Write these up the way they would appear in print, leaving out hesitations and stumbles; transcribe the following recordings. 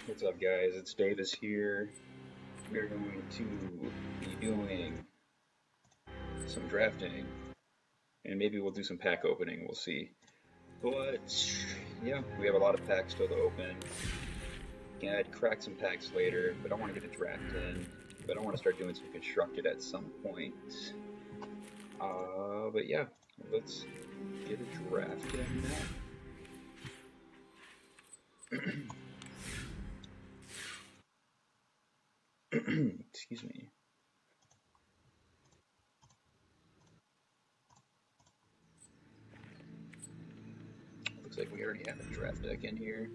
What's up, guys? It's Davis here. We're going to be doing some drafting, and maybe we'll do some pack opening. We'll see. But yeah, we have a lot of packs still to open. I'd crack some packs later, but I want to get a draft in. But I want to start doing some constructed at some point. But yeah, let's get a draft in now. Excuse me. Looks like we already have a draft deck in here.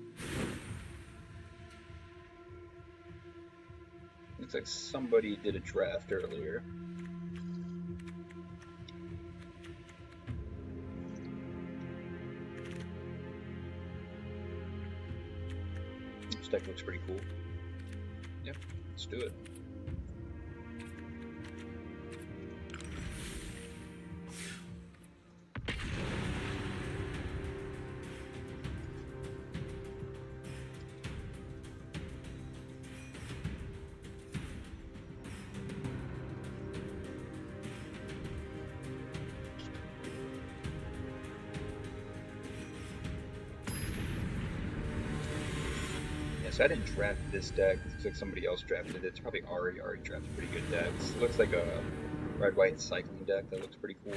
Looks like somebody did a draft earlier. This deck looks pretty cool. Yep, let's do it. I didn't draft this deck. Looks like somebody else drafted it. It's probably already drafted pretty good decks. It looks like a red-white cycling deck that looks pretty cool.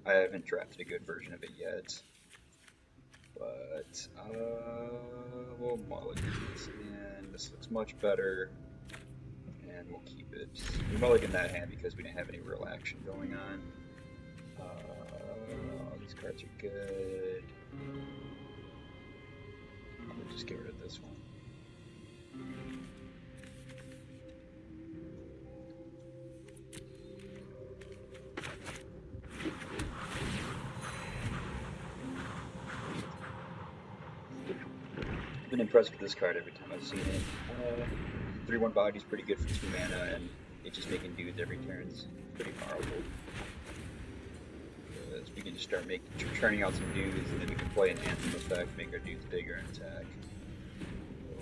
I haven't drafted a good version of it yet. But, we'll mulligan this, and this looks much better. And we'll keep it. We mulligan that hand because we didn't have any real action going on. These cards are good. I'm gonna just get rid of this one. I've been impressed with this card every time I've seen it. 3/1 body's pretty good for 2 mana, and it's just making dudes every turn is pretty powerful. Because we can just start turning out some dudes, and then we can play an anthem effect, make our dudes bigger and attack.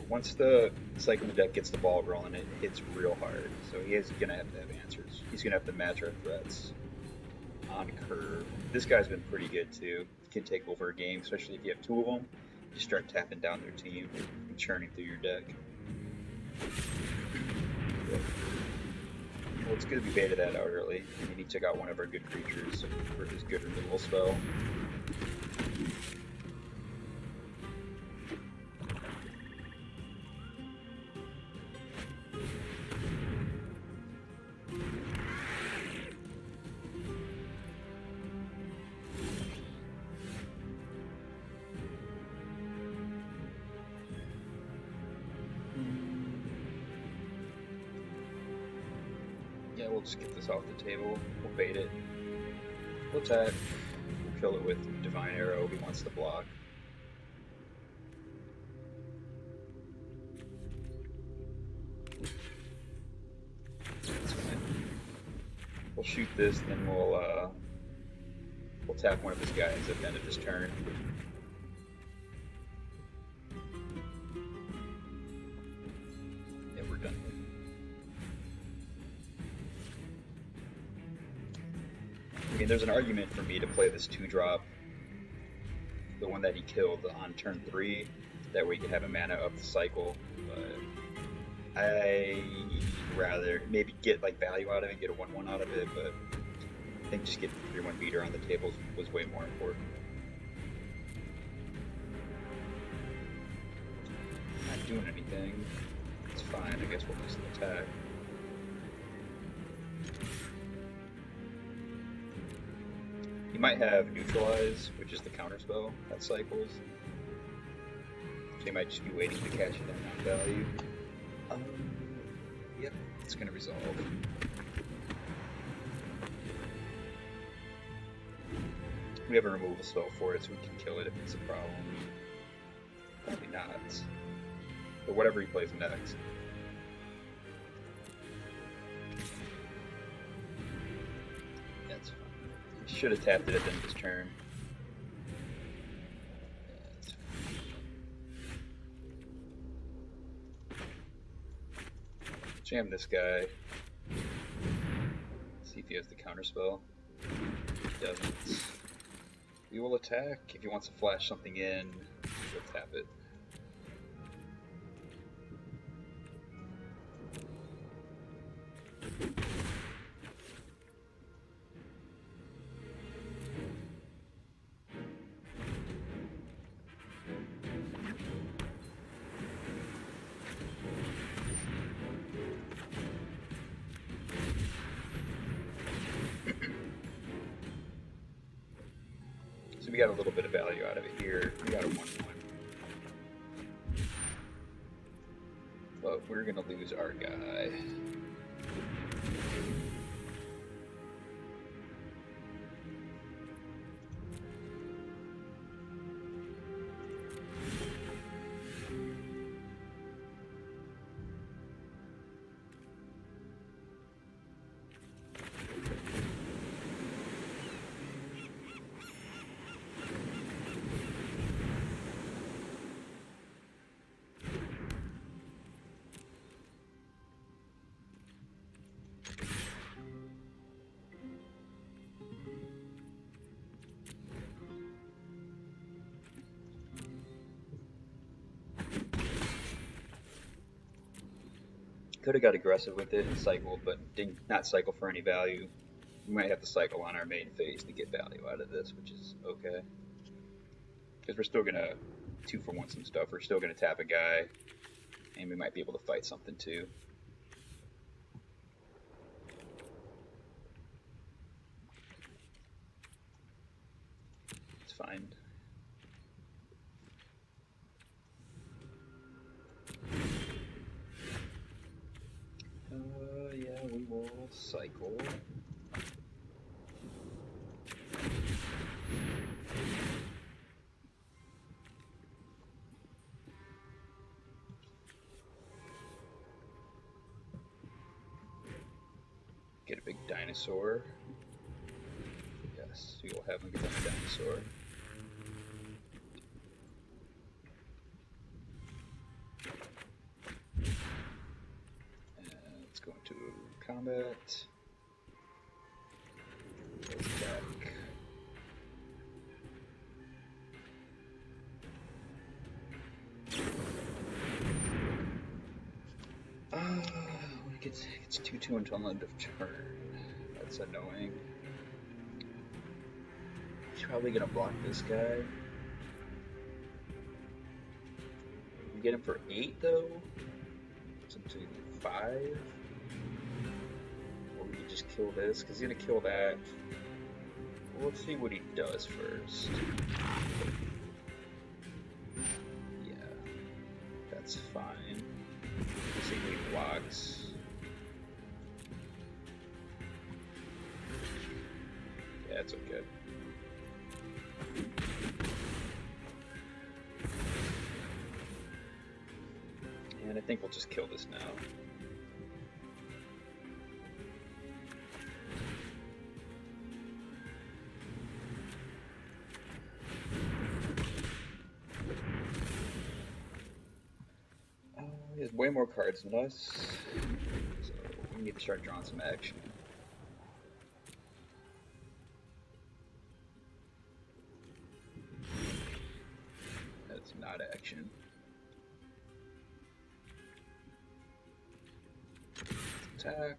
Once the cycling deck gets the ball rolling, it hits real hard. So he is going to have answers. He's going to have to match our threats on curve. This guy's been pretty good too. He can take over a game, especially if you have 2 of them. You start tapping down their team and churning through your deck. Well, it's good we baited that out early. I mean, he took out one of our good creatures for his good removal spell. Yeah, we'll just get this off the table. We'll bait it. We'll attack. We'll kill it with Divine Arrow. He wants to block. That's fine. We'll shoot this, then we'll tap one of his guys at the end of his turn. Yeah, we're done. I mean, there's an argument for me to play this 2-drop, the one that he killed on turn 3, that way you can have a mana up the cycle, but I'd rather maybe get like value out of it, get a 1/1 out of it, but I think just getting the 3/1 beater on the table was way more important. Not doing anything. It's fine, I guess we'll just attack. You might have Neutralize, which is the counter spell that cycles. So you might just be waiting to catch it at non value. Yep, it's gonna resolve. We have a removal spell for it, so we can kill it if it's a problem. Probably not. But whatever he plays next. That's fine. He should have tapped it at the end of his turn. That's fine. Jam this guy. See if he has the counter spell. He doesn't. We will attack. If he wants to flash something in, we'll tap it. So we got a little bit of value out of it here. We got a 1/1. But we're gonna lose our guy. Could have got aggressive with it and cycled, but did not cycle for any value. We might have to cycle on our main phase to get value out of this, which is okay. Because we're still gonna 2-for-1 some stuff. We're still gonna tap a guy, and we might be able to fight something too. It's fine. Yeah, we will cycle. Get a big dinosaur. Yes, we will have him become a dinosaur. Go into combat. Attack. When it gets 2/2 until the end of turn. That's annoying. He's probably gonna block this guy. We get him for 8 though. It's up to 5. Or we can just kill this, because he's going to kill that. Well, let's see what he does first. Yeah, that's fine. Let's see what he blocks. Yeah, it's okay. And I think we'll just kill this now. way more cards than us, so we need to start drawing some action. That's not action. Attack.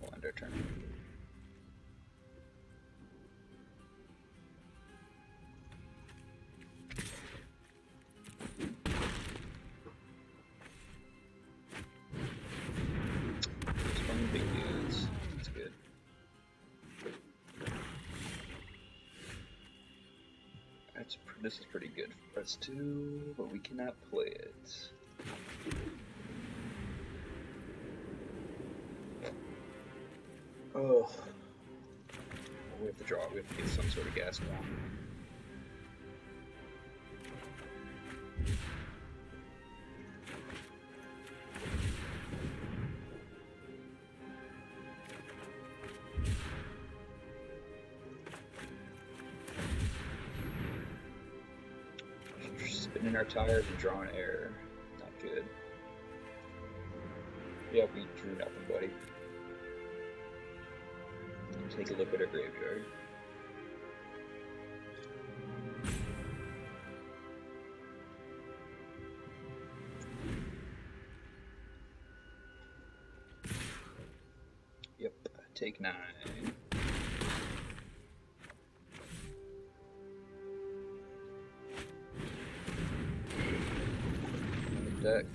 We'll end our turn. Big dudes. That's good. This is pretty good for us too, but we cannot play it. Oh, we have to draw it. We have to get some sort of gas going. Spinning our tires and drawing air. Not good. Yeah, we drew nothing, buddy. Take a look at our graveyard. Yep, take 9. Deck.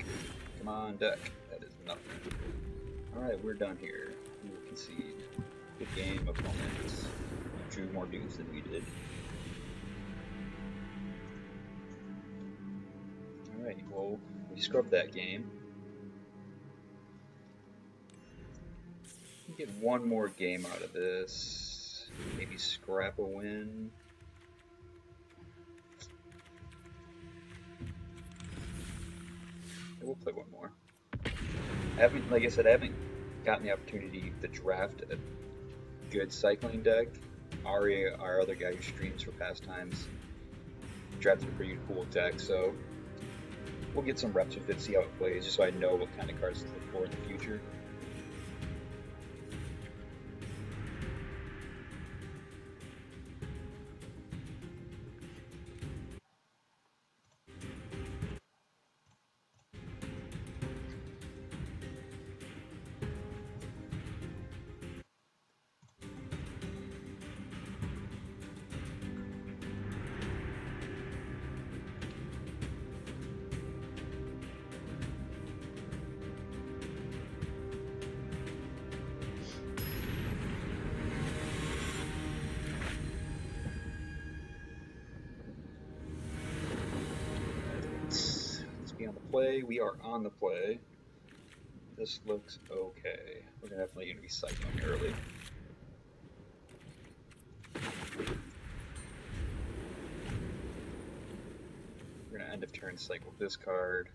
Come on, deck. That is nothing. Alright, we're done here. We will concede. Good game, opponents. Drew more dudes than we did. Alright, well, we scrubbed that game. We get one more game out of this. Maybe scrap a win. We'll play one more. Like I said, I haven't gotten the opportunity to draft a good cycling deck. Ari, our other guy who streams for pastimes, drafted a pretty cool deck, so we'll get some reps with it, see how it plays, just so I know what kind of cards to look for in the future. On the play, we are on the play. This looks okay. We're definitely going to be cycling early. We're going to end of turn cycle this card.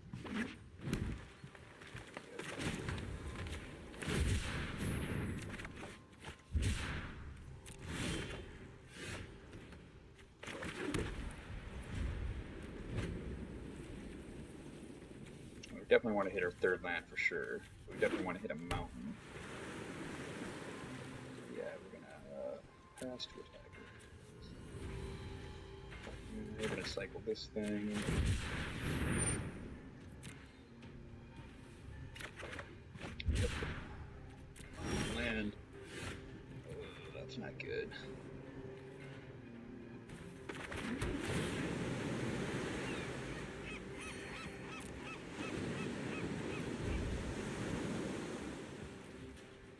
Definitely want to hit our third land for sure. We definitely want to hit a mountain. Yeah, we're gonna pass to attacker. We're gonna cycle this thing. Yep. Land. Oh, that's not good.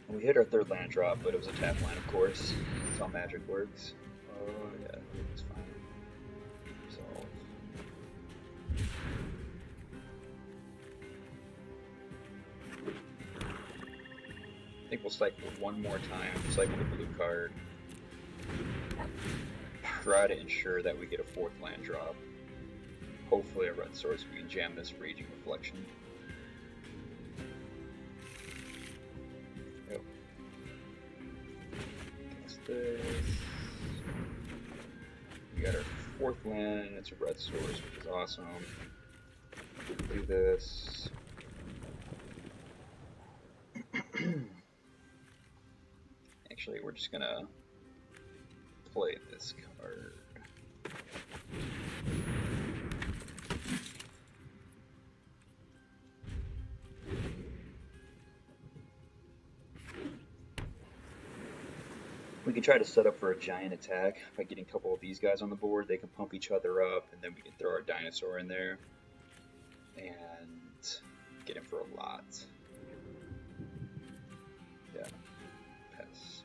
We hit our third land drop, but it was a tap land, of course. That's how magic works. Oh, yeah, it's fine. Resolve. I think we'll cycle one more time. Cycle the blue card. Try to ensure that we get a fourth land drop. Hopefully a red sword so we can jam this Raging Reflection. this. We got our fourth land. It's a red source, which is awesome. Do this. Actually, we're just gonna play this card. We can try to set up for a giant attack by getting a couple of these guys on the board. They can pump each other up, and then we can throw our dinosaur in there and get him for a lot. Yeah, pass.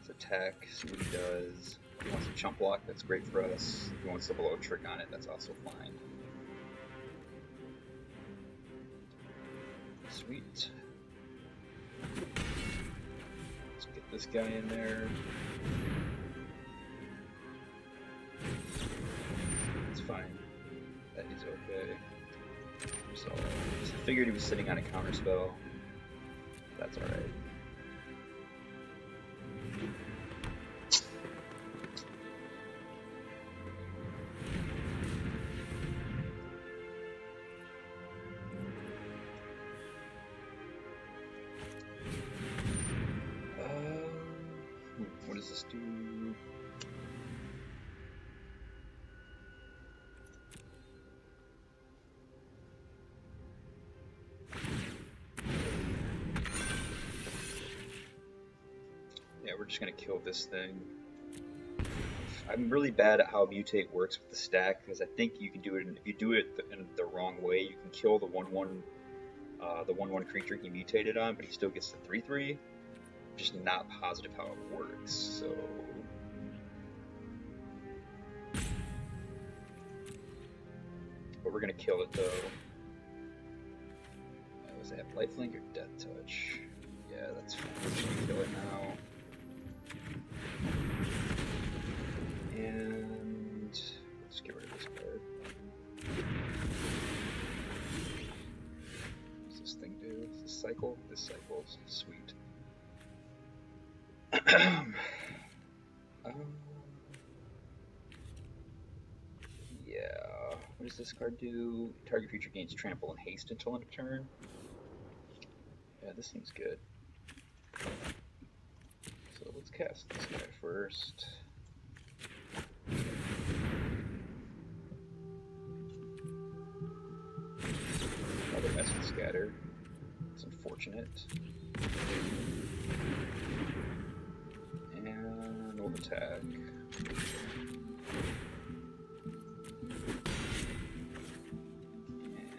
Attack, see what he does. If he wants to chump block, that's great for us. If he wants to blow a trick on it, that's also fine. Sweet. Let's get this guy in there. It's fine. That is okay. So, I figured he was sitting on a counter spell. That's alright. What does this do? Yeah, we're just gonna kill this thing. I'm really bad at how mutate works with the stack because I think you can do it. If you do it in the wrong way, you can kill the 1/1 creature he mutated on, but he still gets the 3/3. Just not positive how it works, so but we're gonna kill it though. Was that lifelink or death touch? Yeah, that's fine. We're just gonna kill it now. And let's get rid of this card. What's this thing do? Does this cycle? This cycles. Sweet. Yeah. What does this card do? Target creature gains trample and haste until end of turn. Yeah, this seems good. So let's cast this guy first. Another Essence Scatter. It's unfortunate. And we'll attack.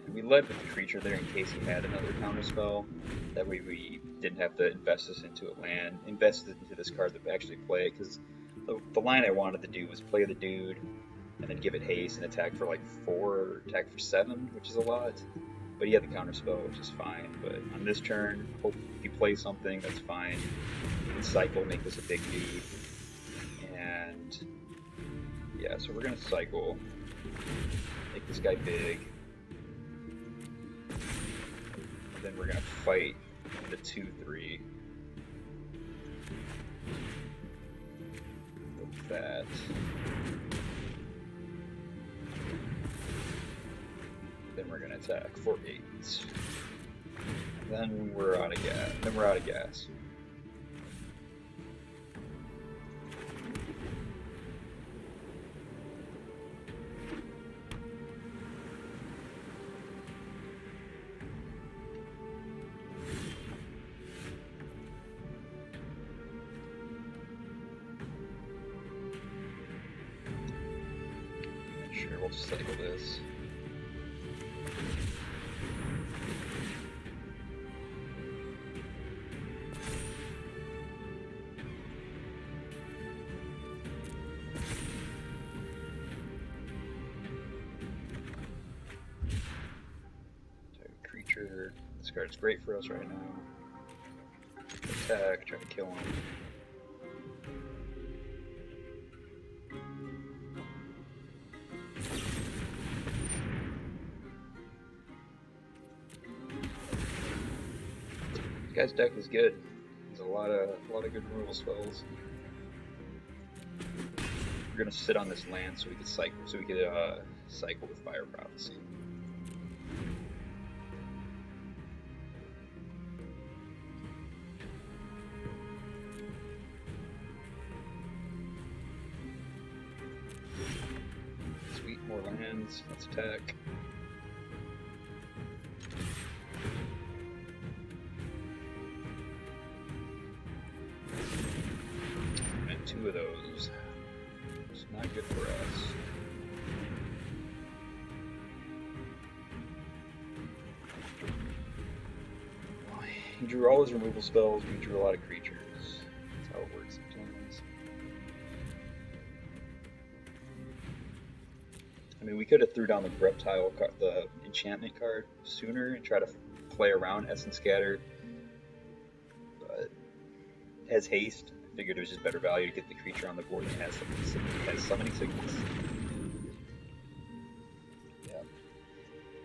And we led with the creature there in case he had another counterspell. That way we didn't have to invest this into a land, invest it into this card that we actually play, because the line I wanted to do was play the dude and then give it haste and attack for like 4, attack for 7, which is a lot. But he had the counterspell, which is fine. But on this turn, hope you play something, that's fine. You can cycle, make this a big dude. And yeah, so we're gonna cycle, make this guy big. And then we're gonna fight the 2/3 with that. Then we're gonna attack for 8. Then we're out of gas. Sure, we'll just cycle this. This card's great for us right now. Attack, try to kill him. Guy's deck is good. He's a lot of good removal spells. We're gonna sit on this land so we could cycle, cycle with Fire Prophecy. Sweet, more lands. Let's attack. And 2 of those. It's not good for us. He drew all his removal spells, we drew a lot of creatures. That's how it works sometimes. I mean, we could have threw down the reptile, the enchantment card sooner and try to play around Essence Scatter, but as haste, I figured it was just better value to get the creature on the board that has summoning sickness. Yeah.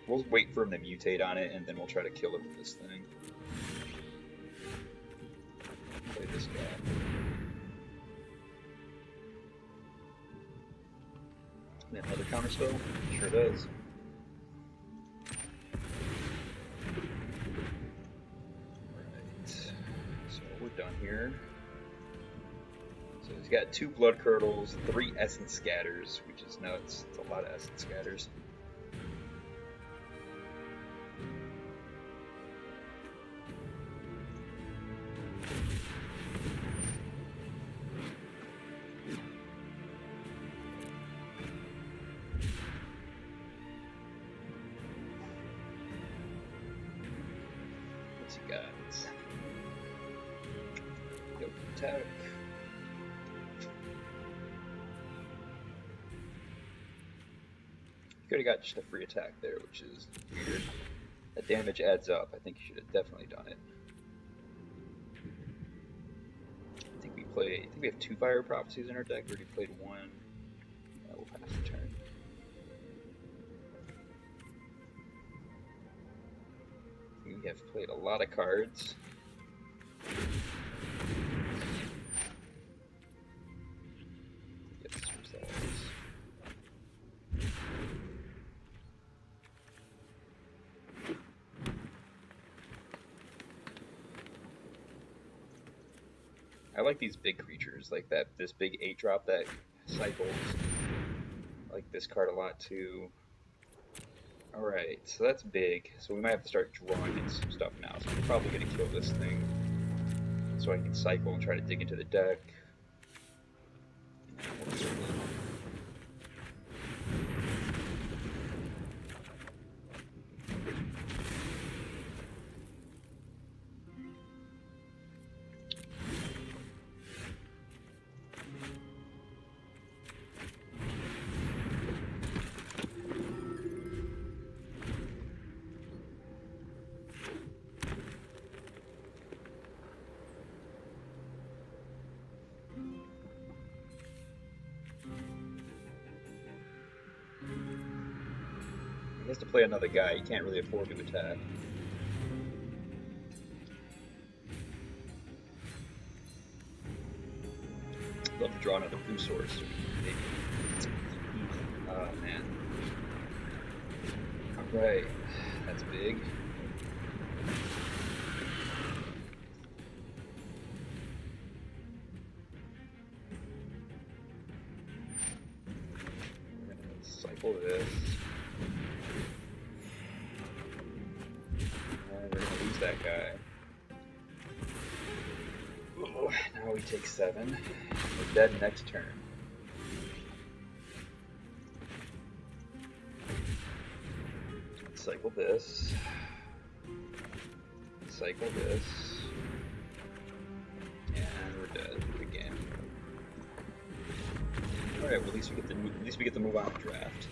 We'll wait for him to mutate on it, and then we'll try to kill it with this thing. Play this guy. And another counterspell? Sure does. Alright. So we're done here. So he's got 2 Blood Curdles, 3 Essence Scatters, which is nuts. It's a lot of Essence Scatters. What's he got? Nope, attack. Could have got just a free attack there, which is weird. That damage adds up. I think you should have definitely done it. I think we have 2 Fire Prophecies in our deck. We already played 1. We'll pass the turn. We have played a lot of cards. Get this results. I like these big creatures, like this big 8-drop that cycles. I like this card a lot too. Alright, so that's big. So we might have to start drawing in some stuff now. So I'm probably going to kill this thing so I can cycle and try to dig into the deck. He has to play another guy. He can't really afford to attack. Love to draw another blue source. Maybe. Oh man. Alright. That's big. We're gonna cycle this. That guy. Oh, now we take 7. We're dead next turn. Cycle this. Cycle this. And we're dead again. Alright, well at least we get to move on to draft.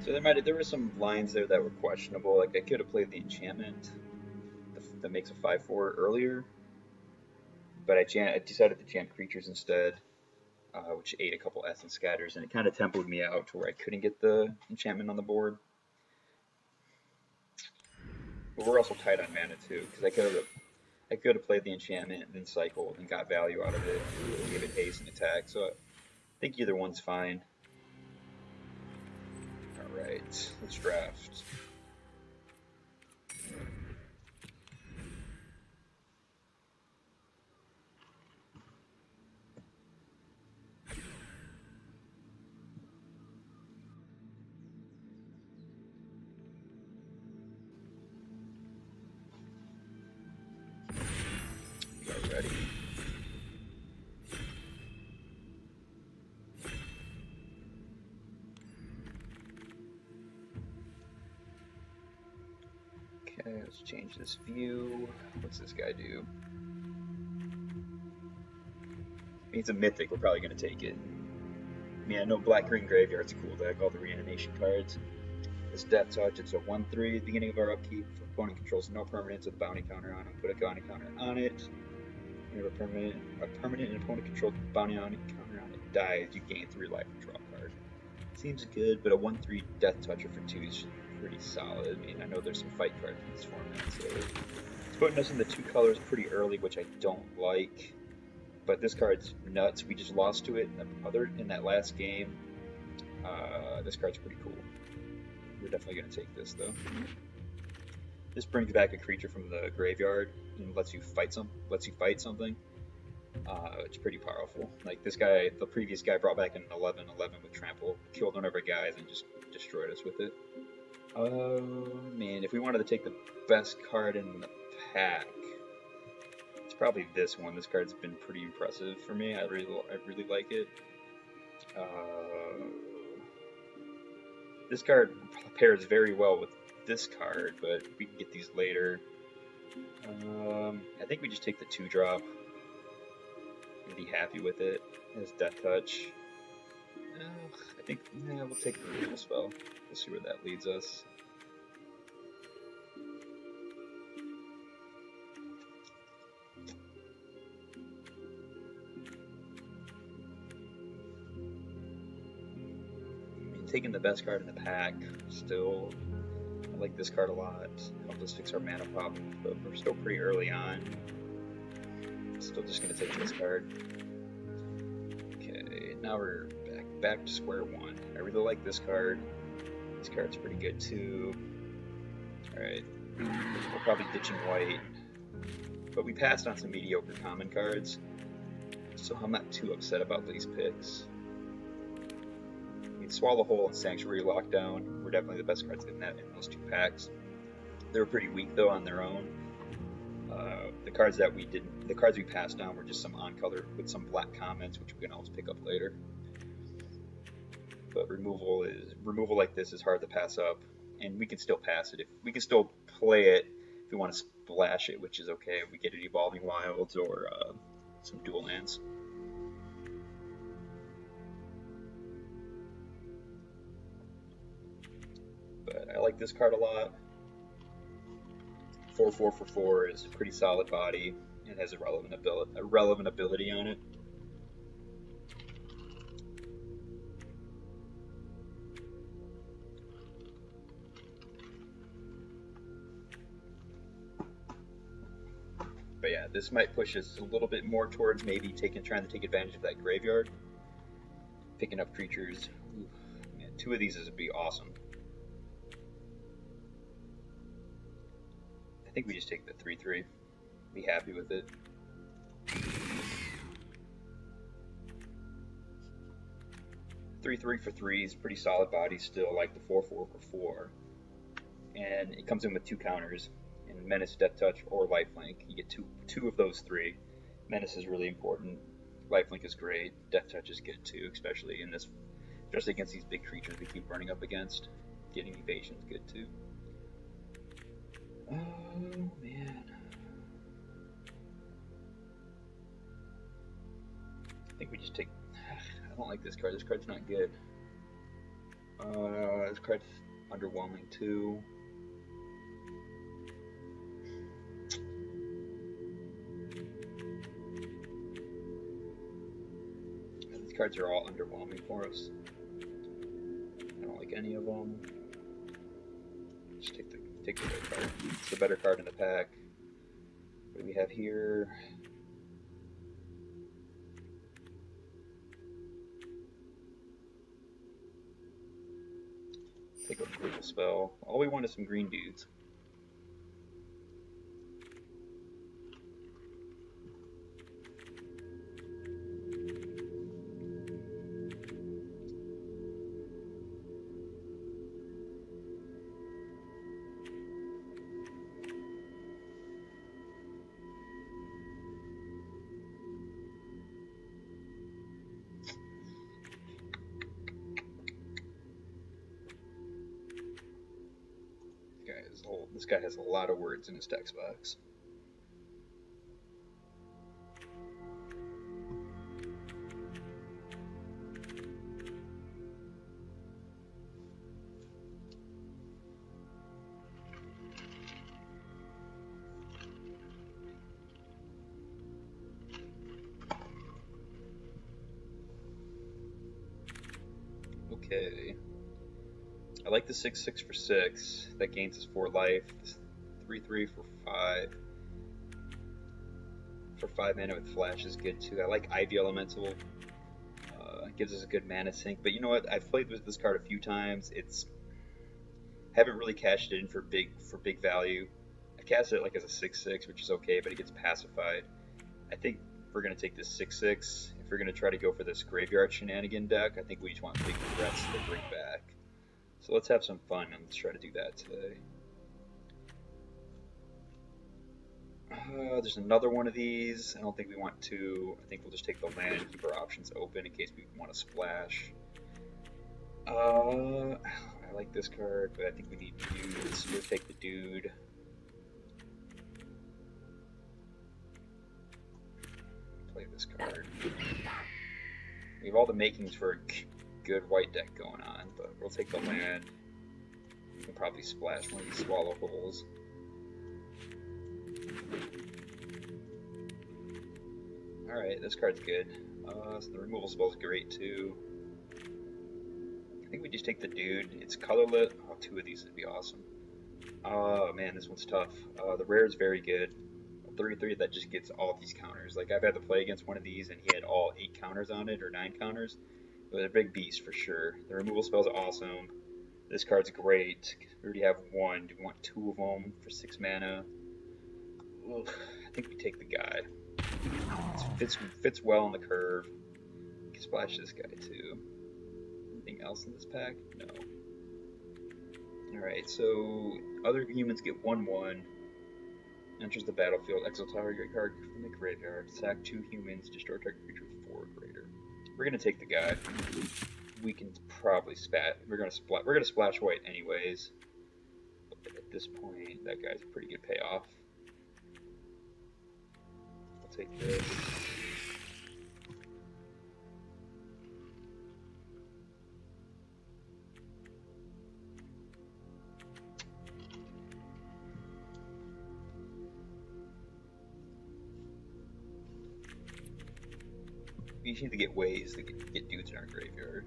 So there were some lines there that were questionable. Like I could have played the enchantment that makes a 5/4 earlier, but I decided to jam creatures instead, which ate a couple Essence Scatters, and it kind of tempoed me out to where I couldn't get the enchantment on the board. But we're also tight on mana too, because I could have played the enchantment and then cycled and got value out of it, and gave it haste and attack. So I think either one's fine. All right, let's draft. We are ready. Okay, let's change this view. What's this guy do? He's a mythic. We're probably going to take it. I mean, I know Black-Green Graveyard's a cool deck, all the reanimation cards. This Death Touch, it's a 1/3 at the beginning of our upkeep. If opponent controls no permanents with a bounty counter on them, put a bounty counter on it. Whenever a permanent and opponent controlled bounty counter on it dies, you gain 3 life and draw a card. Seems good, but a 1/3 Death Toucher for 2 is pretty solid. I mean, I know there's some fight cards in this format, so it's putting us in the 2 colors pretty early, which I don't like. But this card's nuts. We just lost to it in that last game. This card's pretty cool. We're definitely going to take this, though. This brings back a creature from the graveyard and lets you fight something. It's pretty powerful. Like this guy, the previous guy brought back an 11/11 with trample, killed one of our guys, and just destroyed us with it. Man, if we wanted to take the best card in the pack, it's probably this one. This card's been pretty impressive for me. I really like it. This card pairs very well with this card, but we can get these later. I think we just take the 2-drop and be happy with it as Death Touch. I think we'll take the removal spell. We'll see where that leads us. Taking the best card in the pack still. I like this card a lot. Help us fix our mana problem, but we're still pretty early on. Still just gonna take this card. Okay, now we're back to square one. I really like this card. This card's pretty good too. Alright, we're probably ditching white, but we passed on some mediocre common cards, so I'm not too upset about these picks. Swallow Hole and Sanctuary Lockdown were definitely the best cards in those 2 packs. They were pretty weak though on their own. The cards we passed on were just some on color with some black comments, which we can always pick up later. But removal like this is hard to pass up, and we can still pass it. We can still play it if we want to splash it, which is okay. If we get an Evolving Wilds or some dual lands. I like this card a lot. 4/4 for 4 is a pretty solid body and has a relevant ability on it. But yeah, this might push us a little bit more towards maybe trying to take advantage of that graveyard, picking up creatures. Ooh, man, 2 of these would be awesome. I think we just take the 3/3. Be happy with it. Three for 3 is pretty solid body still, like the 4/4 for 4. And it comes in with 2 counters, in Menace, Death Touch, or Lifelink. You get two of those 3. Menace is really important. Lifelink is great. Death Touch is good too, especially against these big creatures we keep running up against. Getting evasion is good too. Oh man. I think we just take. I don't like this card. This card's not good. This card's underwhelming too. These cards are all underwhelming for us. I don't like any of them. Just take the Take the red card. It's the better card in the pack. What do we have here? Take a removal spell. All we want is some green dudes. This guy has a lot of words in his text box. Okay. I like the 6/6 for 6. That gains us 4 life. This 3/3 for 5. For 5 mana with flash is good too. I like Ivy Elemental. Gives us a good mana sink. But you know what? I've played with this card a few times. Haven't really cashed it in for big value. I cast it like as a 6/6, which is okay, but it gets pacified. I think we're gonna take this 6/6. If we're gonna try to go for this graveyard shenanigan deck, I think we just want big threats to bring back. So let's have some fun and let's try to do that today. There's another one of these. I don't think we want to. I think we'll just take the land and keep our options open in case we want to splash. I like this card, but I think we need dudes. We'll take the dude. Play this card. We have all the makings for a good white deck going on, but we'll take the land. We can probably splash one of these swallow holes. Alright, this card's good. So the removal spell's great too. I think we just take the dude. It's colorless. Oh, 2 of these would be awesome. Oh man, this one's tough. The rare is very good. 3/3 that just gets all these counters. Like I've had to play against one of these and he had all 8 counters on it or 9 counters. It was a big beast for sure. The removal spell's awesome. This card's great. We already have 1. Do we want 2 of them for 6 mana? Ugh, I think we take the guy. It fits well on the curve. We can splash this guy too. Anything else in this pack? No. Alright, so other humans get 1/1. Enters the battlefield. Exile target card from the graveyard. Sack 2 humans. Destroy target creature with 4 or greater. We're gonna take the guy. We can probably We're gonna splash white anyways. But at this point, that guy's a pretty good payoff. I'll take this. We just need to get ways to get dudes in our graveyard.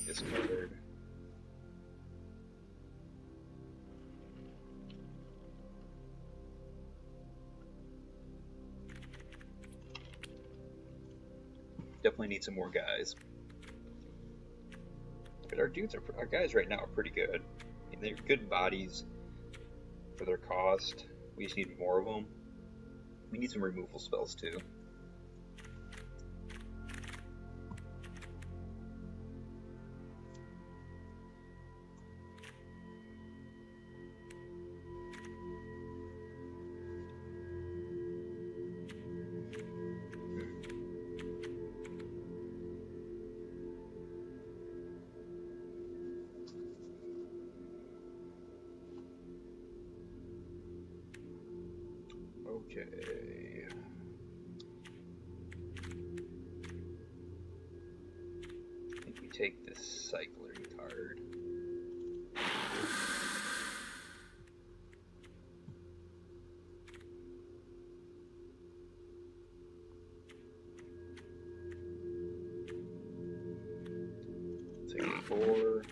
Discard. Definitely need some more guys. But our guys right now are pretty good. I mean, they're good bodies for their cost. We just need more of them. We need some removal spells too. Okay. I think we take this cycling card. Take 4.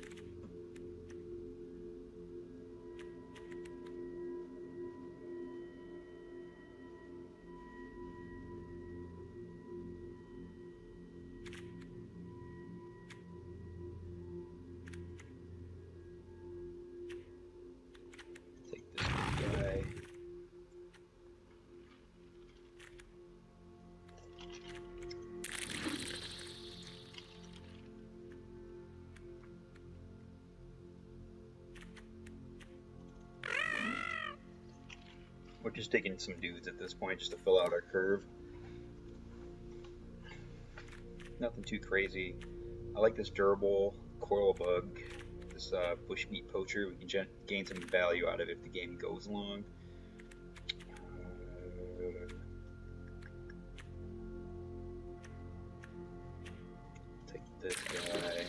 Take this guy. We're just taking some dudes at this point just to fill out our curve. Nothing too crazy. I like this durable coil bug, this bushmeat poacher. We can gain some value out of it if the game goes long. Take this guy.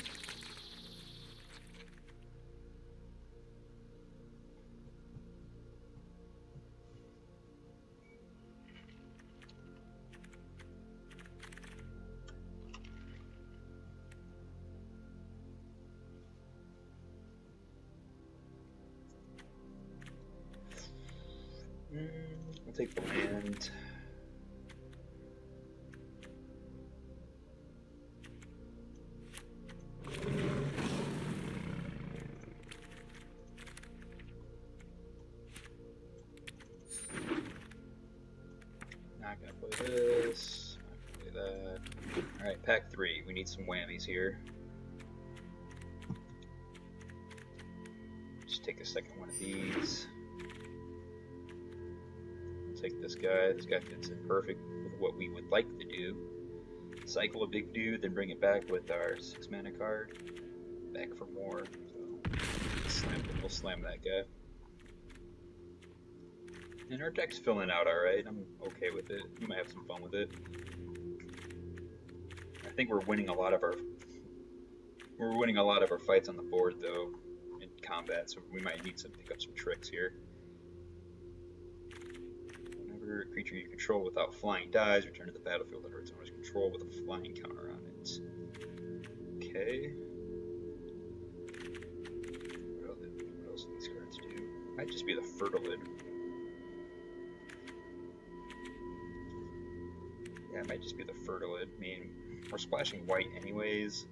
I'll take the land. Not gonna play this. Not gonna play that. Alright, pack 3. We need some whammies here. Just take a second one of these. Take this guy. This guy fits in perfect with what we would like to do. Cycle a big dude, then bring it back with our 6 mana card. Back for more. So we'll slam that guy. And our deck's filling out alright. I'm okay with it. We might have some fun with it. I think we're winning a lot of our fights on the board though in combat, so we might need to pick up some tricks here. Whenever a creature you control without flying dies, return to the battlefield under its owner's control with a flying counter on it. Okay. What else do these cards do? Might just be the Fertilid. Yeah, it might just be the Fertilid. I mean, we're splashing white anyways.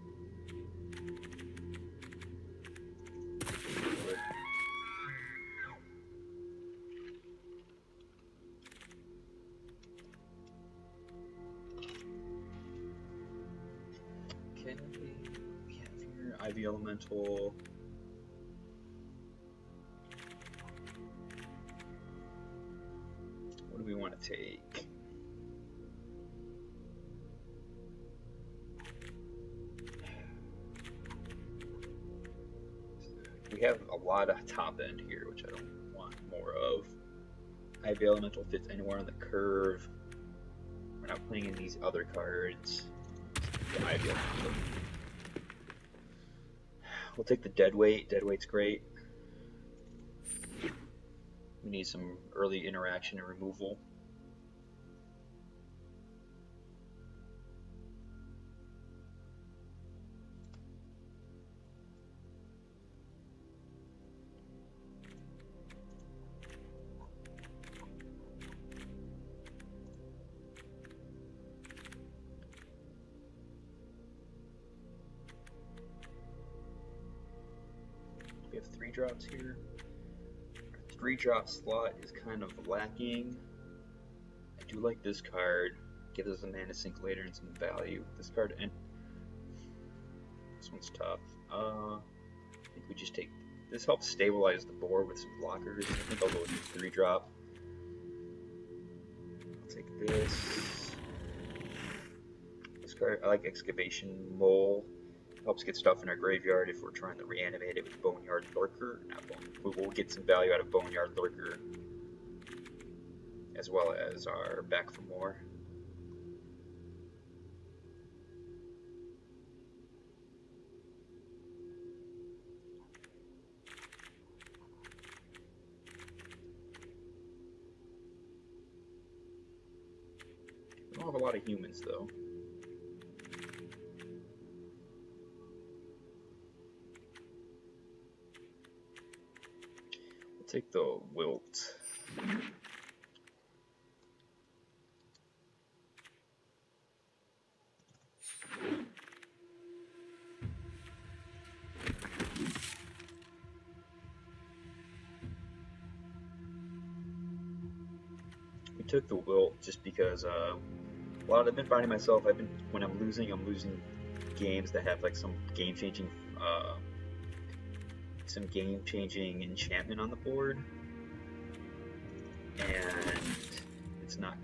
Okay, we have here Ivy Elemental. What do we want to take? We have a lot of top end here, which I don't want more of. Ivy Elemental fits anywhere on the curve. We're not playing in these other cards. The Ivy Elemental. We'll take the Deadweight. Deadweight's great. We need some early interaction and removal. We have 3 drops here. Our 3-drop slot is kind of lacking. I do like this card. Gives us a mana sink later and some value. This card and this one's tough. I think we just take this. Helps stabilize the board with some blockers. I think I'll go with the 3-drop. I'll take this. This card, I like Excavation Mole. Helps get stuff in our graveyard if we're trying to reanimate it with Boneyard Lurker. Not Bone. We'll get some value out of Boneyard Lurker as well as our back for more. We don't have a lot of humans though. We'll take the wilt. We took the wilt just because I've been finding myself when I'm losing games that have like some game changing enchantment on the board, and it's not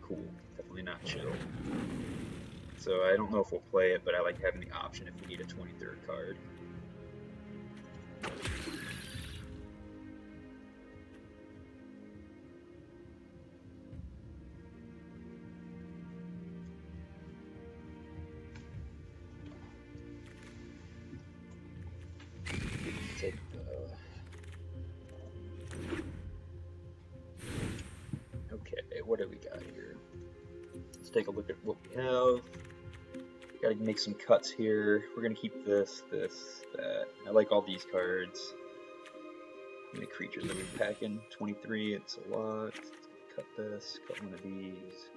cool. Definitely not chill. So I don't know if we'll play it, but I like having the option if we need a 23rd card. Take okay, what do we got here? Let's take a look at what we have. Gotta make some cuts here. We're gonna keep this, that. I like all these cards. How many creatures are we packing? 23, it's a lot. Let's cut this, cut one of these.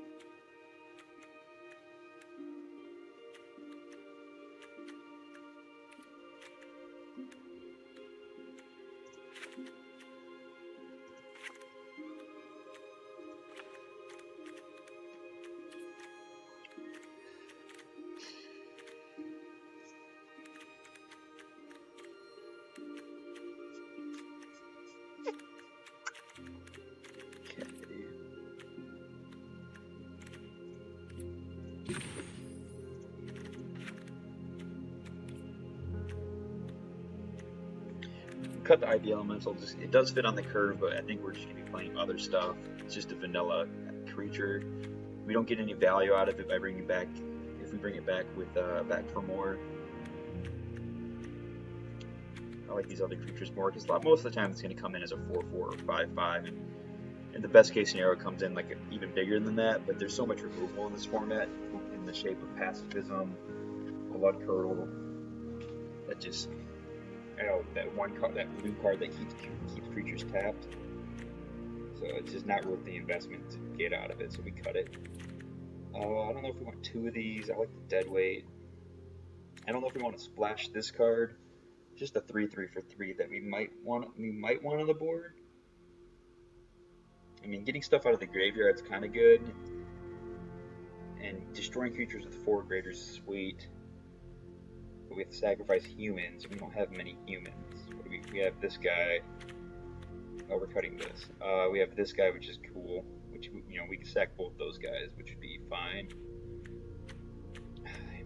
Cut the IV Elemental. It does fit on the curve, but I think we're just going to be playing other stuff. It's just a vanilla creature. We don't get any value out of it by bringing back, if we bring it back with back for more. I like these other creatures more because most of the time it's going to come in as a 4/4 or 5/5, and in the best case scenario it comes in like even bigger than that. But there's so much removal in this format in the shape of pacifism, blood curdle, that just, you know, that one card, that blue card that keeps creatures tapped. So it's just not worth the investment to get out of it. So we cut it. I don't know if we want 2 of these. I like the dead weight. I don't know if we want to splash this card. Just a 3/3 for 3 that we might want on the board. I mean, getting stuff out of the graveyard is kind of good, and destroying creatures with 4 graveyards is sweet. But we have to sacrifice humans. We don't have many humans. What do we have this guy. Oh, we're cutting this. We have this guy, which is cool. Which, you know, we can sack both those guys, which would be fine.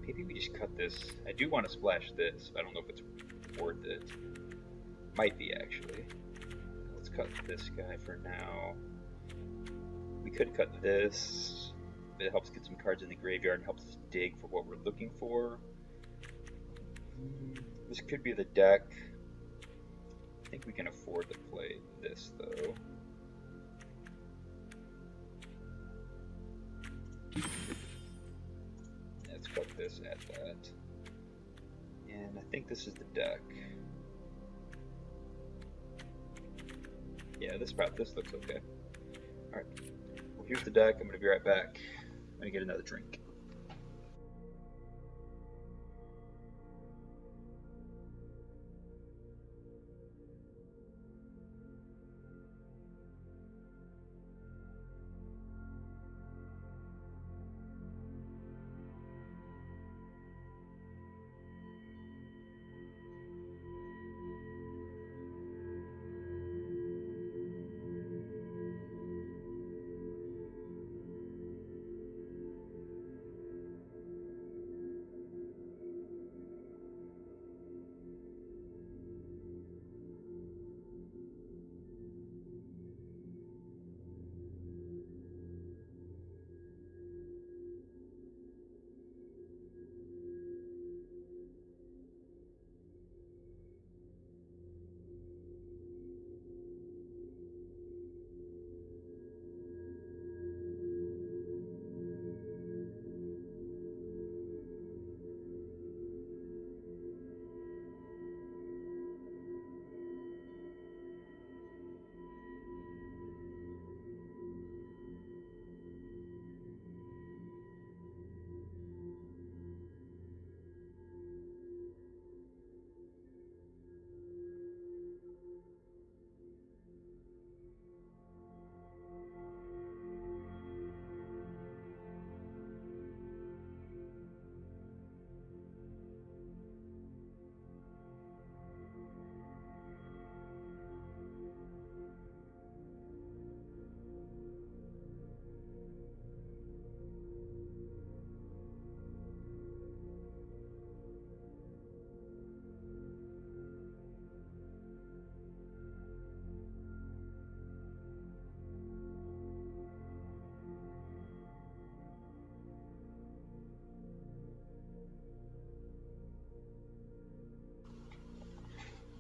Maybe we just cut this. I do want to splash this. I don't know if it's worth it. Might be, actually. Let's cut this guy for now. We could cut this. It helps get some cards in the graveyard and helps us dig for what we're looking for. This could be the deck. I think we can afford to play this, though. Let's cut this at that. And I think this is the deck. Yeah, this looks okay. Alright. Well, here's the deck. I'm going to be right back. I'm going to get another drink.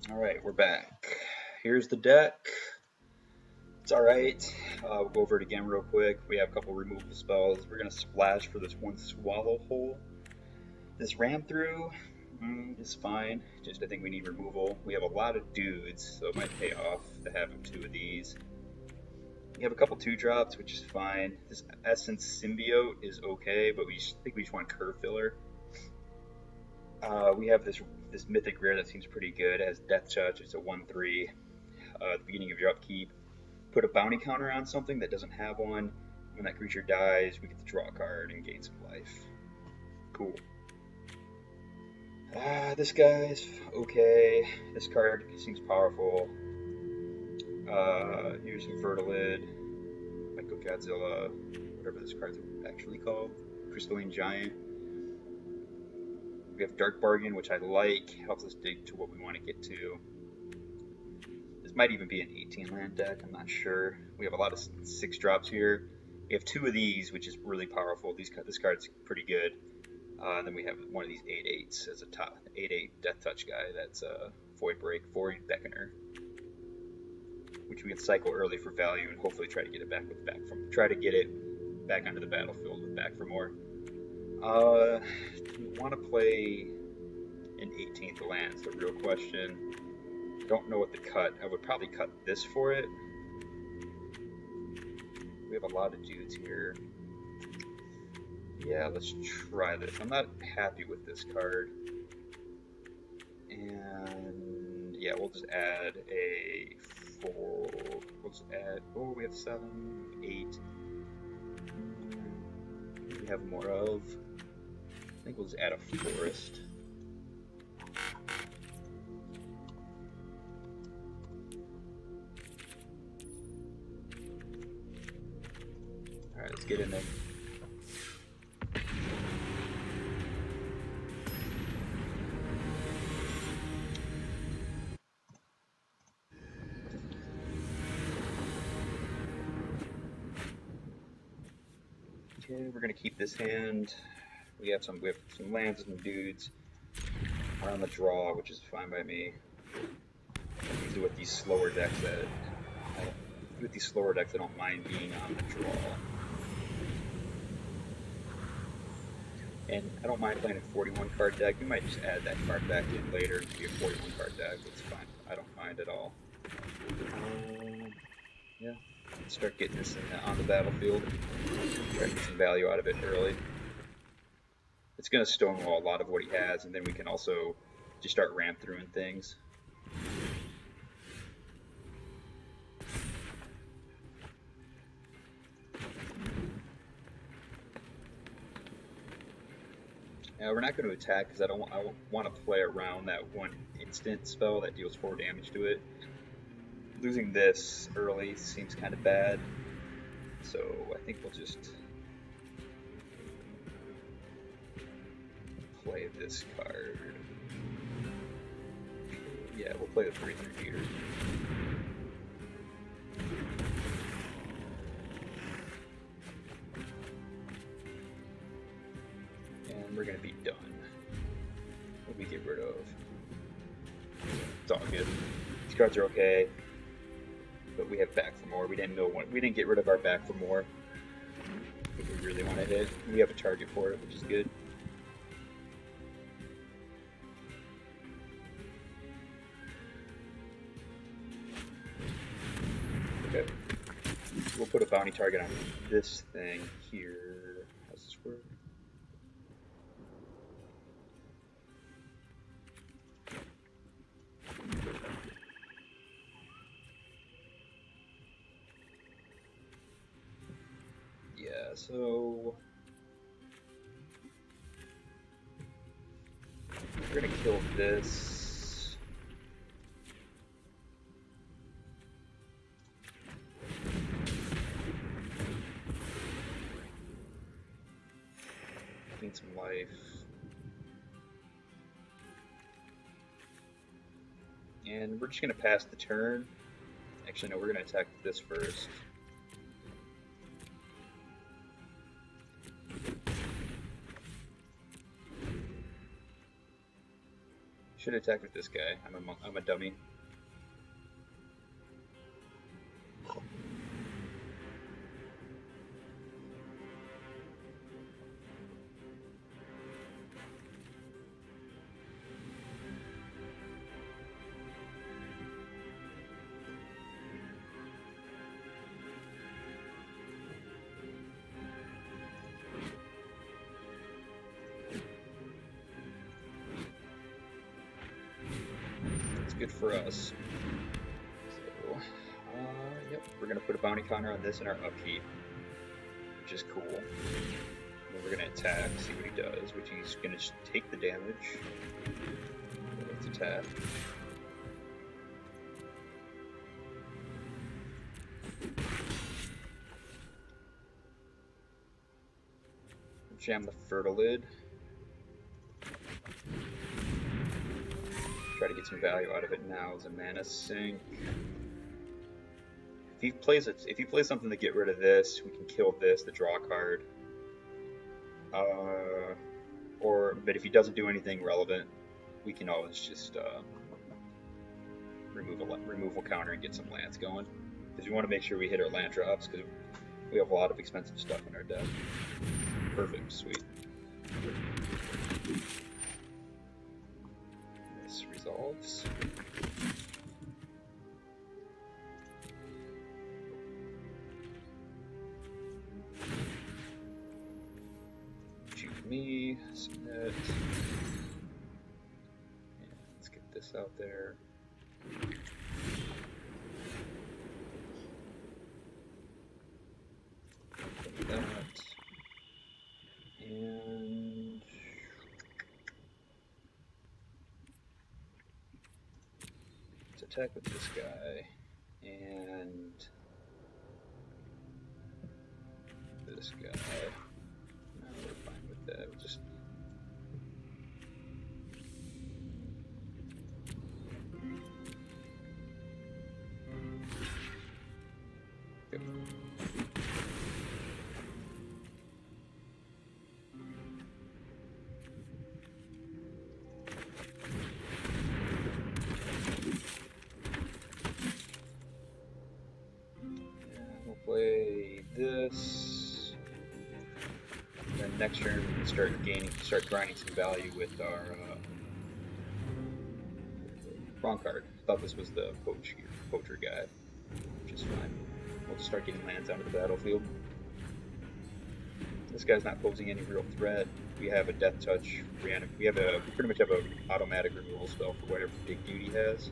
Alright, we're back. Here's the deck. It's alright. We'll go over it again real quick. We have a couple removal spells. We're going to splash for this one Swallow Hole. This Ram Through is fine. Just I think we need removal. We have a lot of dudes, so it might pay off to have 2 of these. We have a couple 2-drops, which is fine. This Essence Symbiote is okay, but I think we just want Curve Filler. We have this mythic rare that seems pretty good. It has Death Touch. It's a 1/3. At the beginning of your upkeep, put a bounty counter on something that doesn't have one. When that creature dies, we get to draw a card and gain some life. Cool. This guy's okay. This card seems powerful. Here's some Vertilid, Michael Godzilla, whatever this card's actually called. Crystalline Giant. We have Dark Bargain, which I like. Helps us dig to what we want to get to. This might even be an 18-land deck. I'm not sure. We have a lot of 6-drops here. We have 2 of these, which is really powerful. This card's pretty good. And then we have one of these 8/8s as a top 8/8 Death Touch guy. That's Void Break, Void Beckoner, which we can cycle early for value and hopefully try to get it back onto the battlefield with back for more. Do we want to play an 18th land? It's the real question. Don't know what to cut. I would probably cut this for it. We have a lot of dudes here. Yeah, let's try this. I'm not happy with this card. And yeah, we'll just add a 4. We'll just add, oh, we have 7, 8. We have more of. I think we'll just add a forest. Alright, let's get in there. Okay, we're gonna keep this hand. We have some lands and some dudes. We're on the draw, which is fine by me. Usually with these slower decks I don't mind being on the draw. And I don't mind playing a 41 card deck. We might just add that card back in later to be a 41 card deck. It's fine. I don't mind at all. Yeah. Let's start getting this on the battlefield. Try to get some value out of it early. It's going to stonewall a lot of what he has, and then we can also just start ramp throughing things. Now we're not going to attack because I want to play around that one instant spell that deals 4 damage to it. Losing this early seems kind of bad, so I think we'll just play this card. Yeah, we'll play the 3/3 meter. And we're gonna be done. What do we get rid of? It's all good. These cards are okay. But we have back for more. We didn't get rid of our back for more. If we really want to hit, we have a target for it, which is good. Okay. We'll put a bounty target on this thing here. How's this work? Yeah, so we're gonna kill this. Need some life. And we're just gonna pass the turn. Actually, no, we're gonna attack this first. should attack with this guy. I'm a dummy. Good for us. So, yep, we're gonna put a bounty counter on this in our upkeep, which is cool. And then we're gonna attack, see what he does, which he's gonna just take the damage. So let's attack. Jam the Fertilid. Try to get some value out of it now as a mana sink. If he plays something to get rid of this, we can kill this, the draw card. But if he doesn't do anything relevant, we can always just remove a counter and get some lands going. Because we want to make sure we hit our land drops, because we have a lot of expensive stuff in our deck. Perfect, sweet. Resolves. Shoot me, submit. And let's get this out there. That. And attack with this guy and this guy. No, we're fine with that. We'll just go. Play this, and then next turn we can start grinding some value with our wrong card. I thought this was the poacher guy, which is fine. We'll just start getting lands onto the battlefield. This guy's not posing any real threat. We have a Death Touch. We pretty much have an automatic removal spell for whatever big dude he has.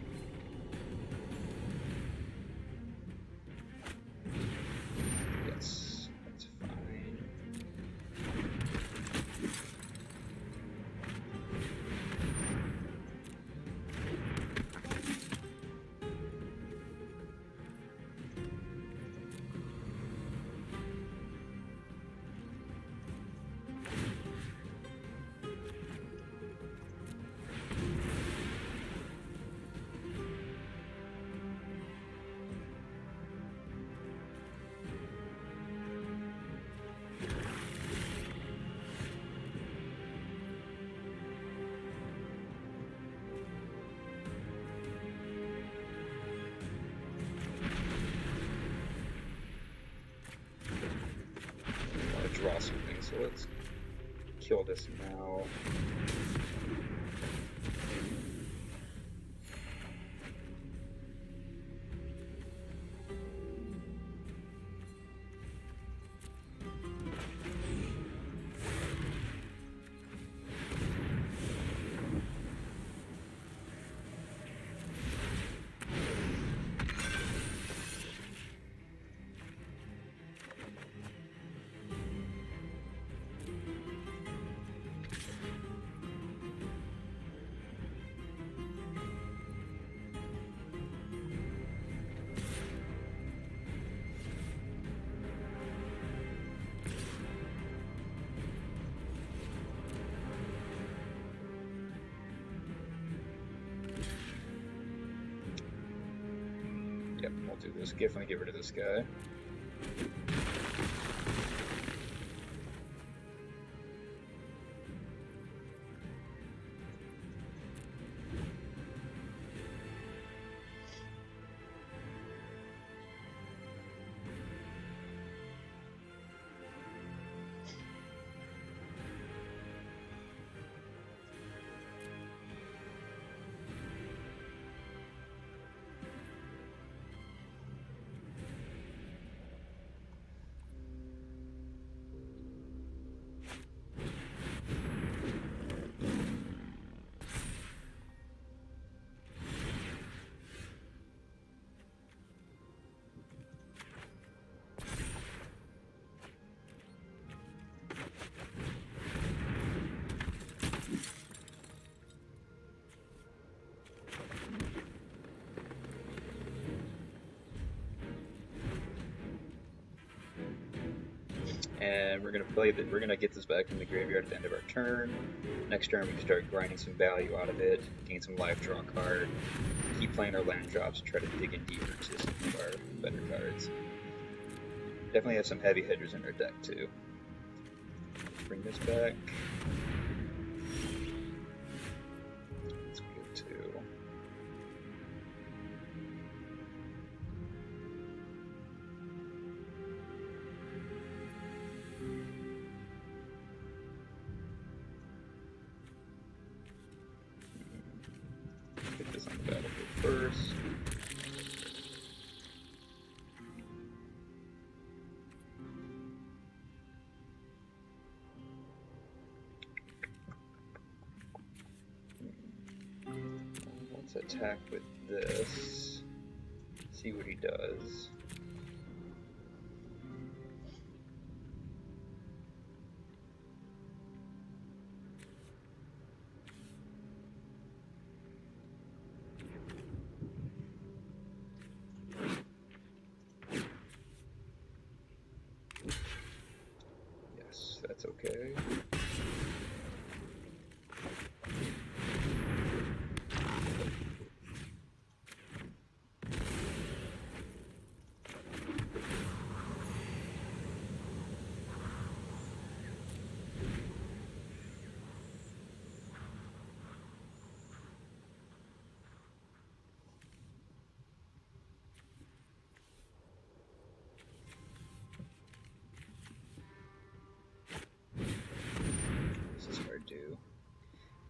Draw something, so let's kill this now. Yep, we'll do this. Definitely get rid of this guy. and we're gonna play that. We're gonna get this back from the graveyard at the end of our turn. Next turn, we can start grinding some value out of it, gain some life, draw a card, keep playing our land drops, and try to dig in deeper to some of our better cards. Definitely have some heavy hitters in our deck too. Bring this back. That's good too. Get this on the battlefield first. Let's attack with this. See what he does. Yes, that's okay.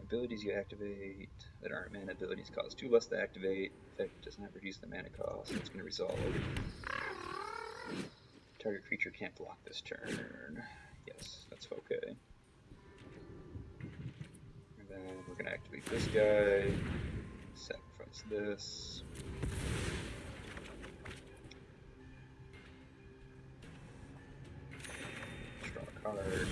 Abilities you activate that aren't mana abilities cost 2 less to activate. Effect does not reduce the mana cost. It's going to resolve. Target creature can't block this turn. Yes, that's okay. And then we're going to activate this guy. Sacrifice this. Draw a card.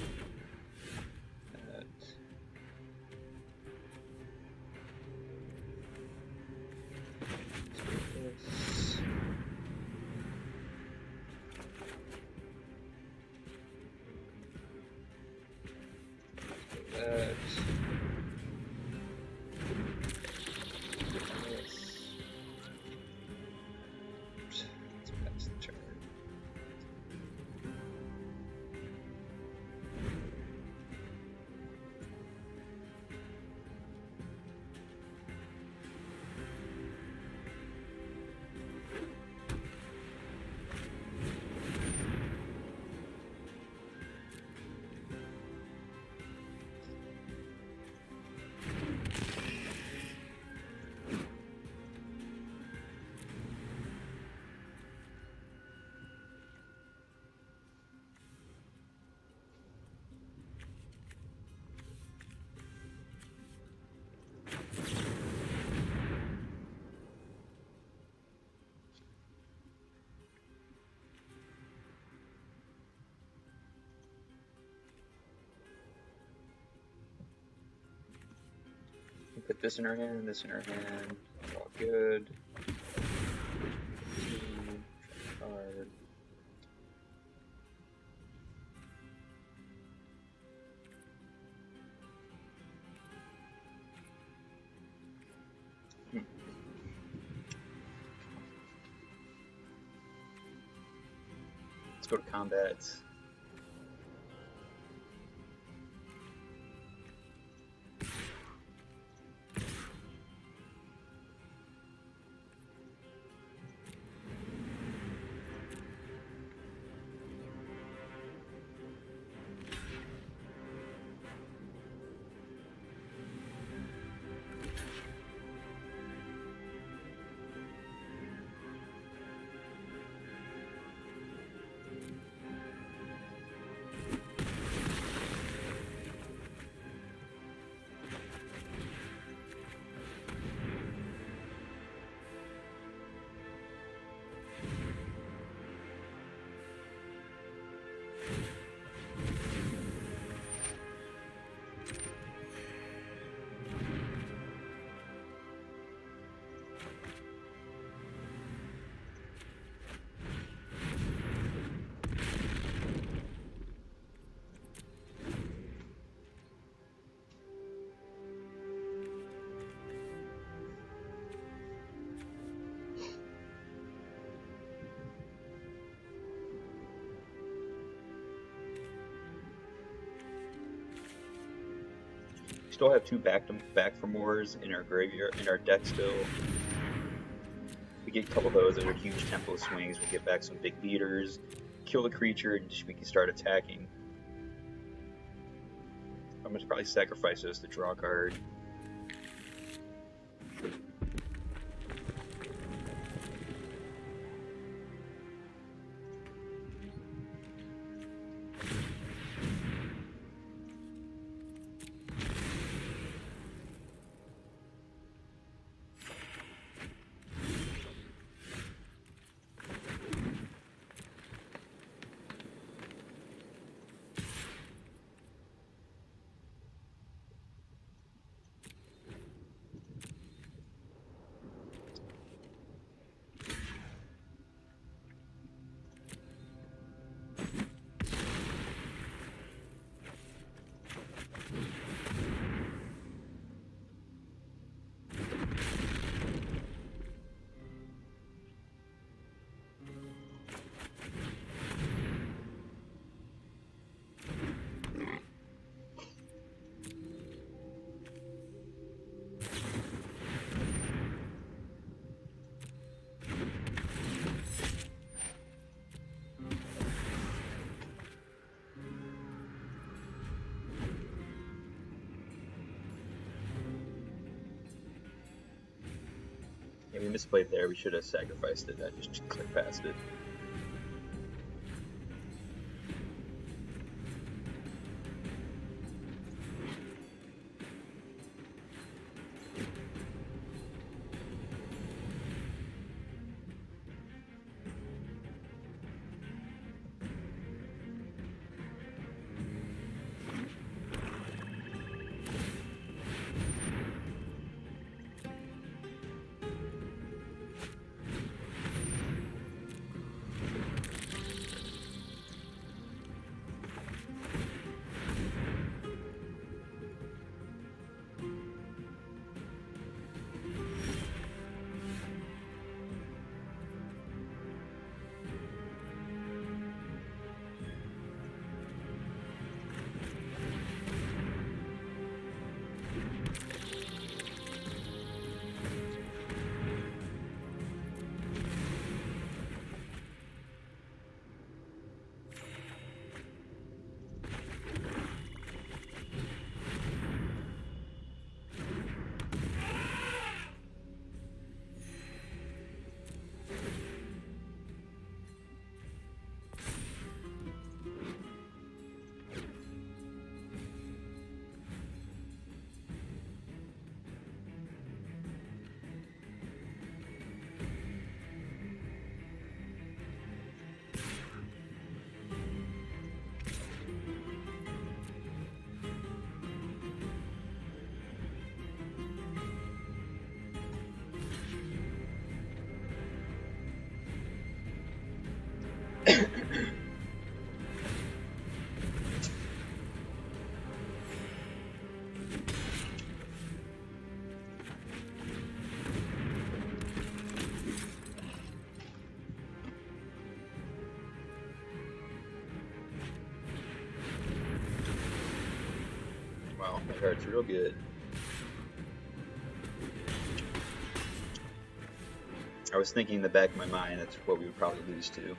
Put this in our hand, this in our hand. All good. Card. Let's go to combat. still have 2 back from wars in our graveyard, in our deck still. We get a couple of those that are huge tempo swings. We'll get back some big beaters, kill the creature, and we can start attacking. I'm going to probably sacrifice this to draw a card. Yeah, we misplayed there. We should have sacrificed it. I just clicked past it. Wow, that hurts real good. I was thinking in the back of my mind that's what we would probably lose to.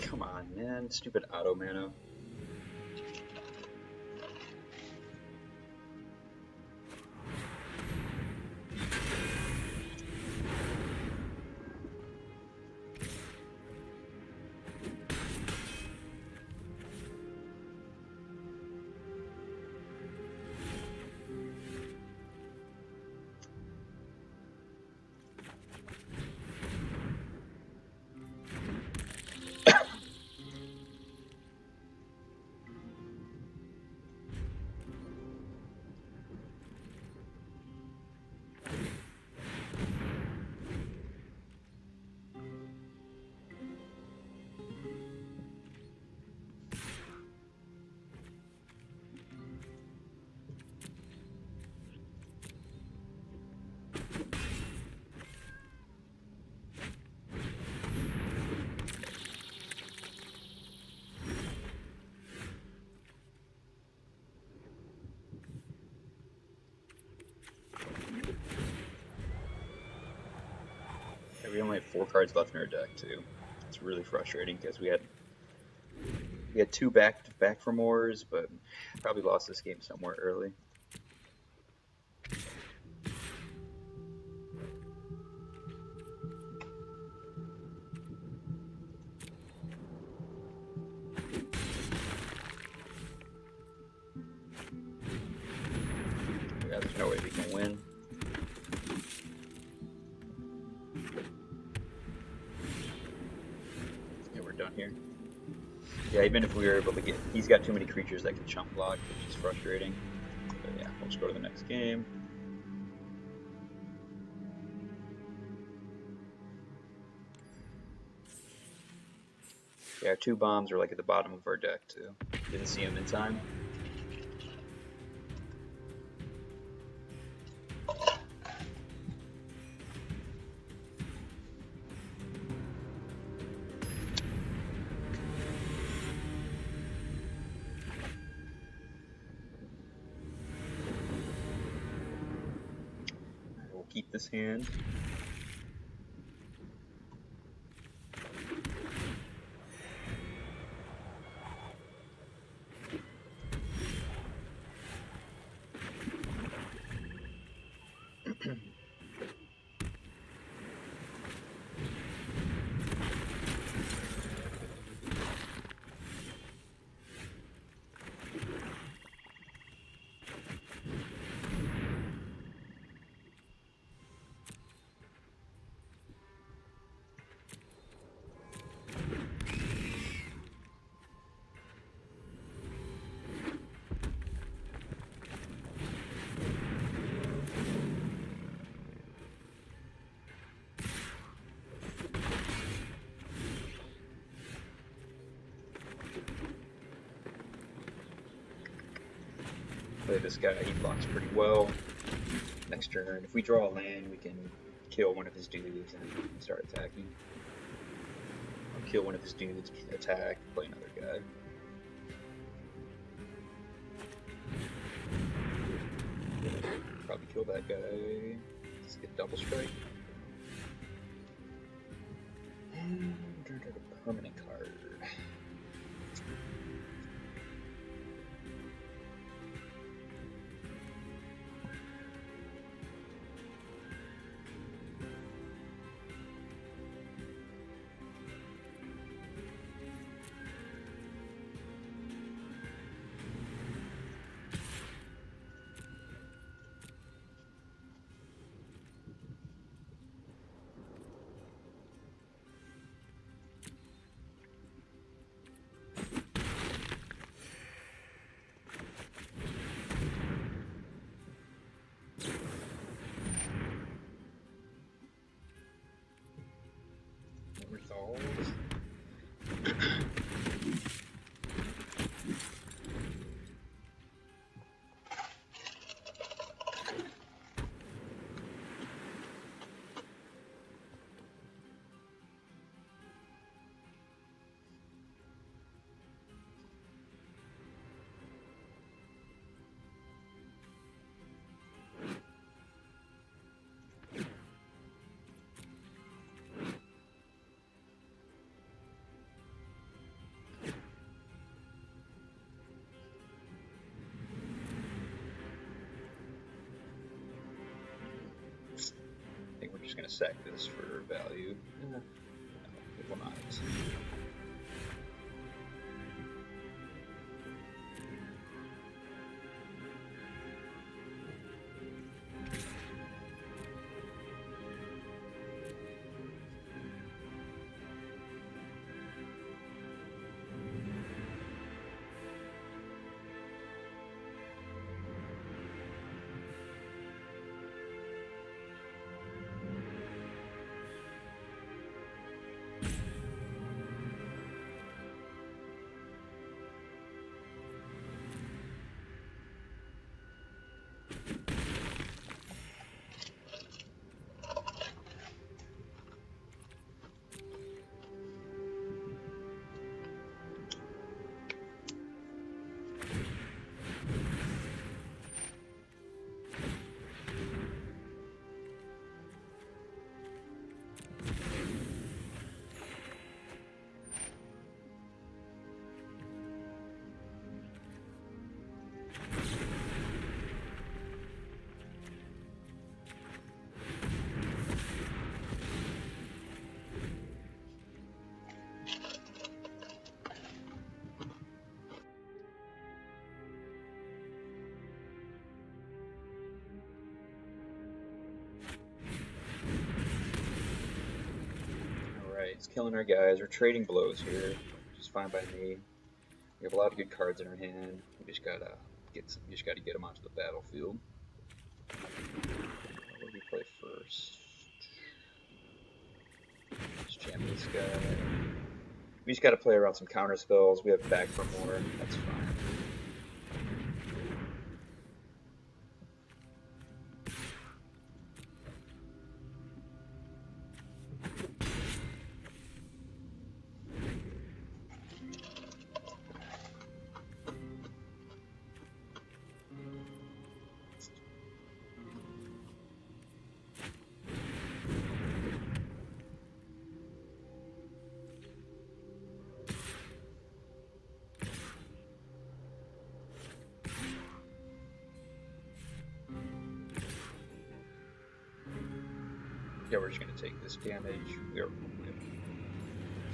Come on, man. Stupid auto mana. 4 cards left in our deck too. It's really frustrating because we had 2 back to back from wars, but probably lost this game somewhere early. Yeah, there's no way we can win. Yeah, we're done here. Yeah, even if we were able to get, he's got too many creatures that can chump block, which is frustrating. But yeah, we'll just go to the next game. Yeah, our 2 bombs are like at the bottom of our deck too. Didn't see them in time. We'll keep this hand. Play this guy, he blocks pretty well. Next turn, if we draw a land, we can kill one of his dudes and start attacking. Or kill one of his dudes, attack, play another guy. Probably kill that guy. Let's get double strike. And a permanent card. Resolve. I think we're just going to sack this for value. No, it will not. Just killing our guys. We're trading blows here, which is fine by me. We have a lot of good cards in our hand. We just gotta get them onto the battlefield. What do we play first? Let's jam this guy. We just gotta play around some counter spells. We have back for more. That's fine. Yeah, we're just going to take this damage. We're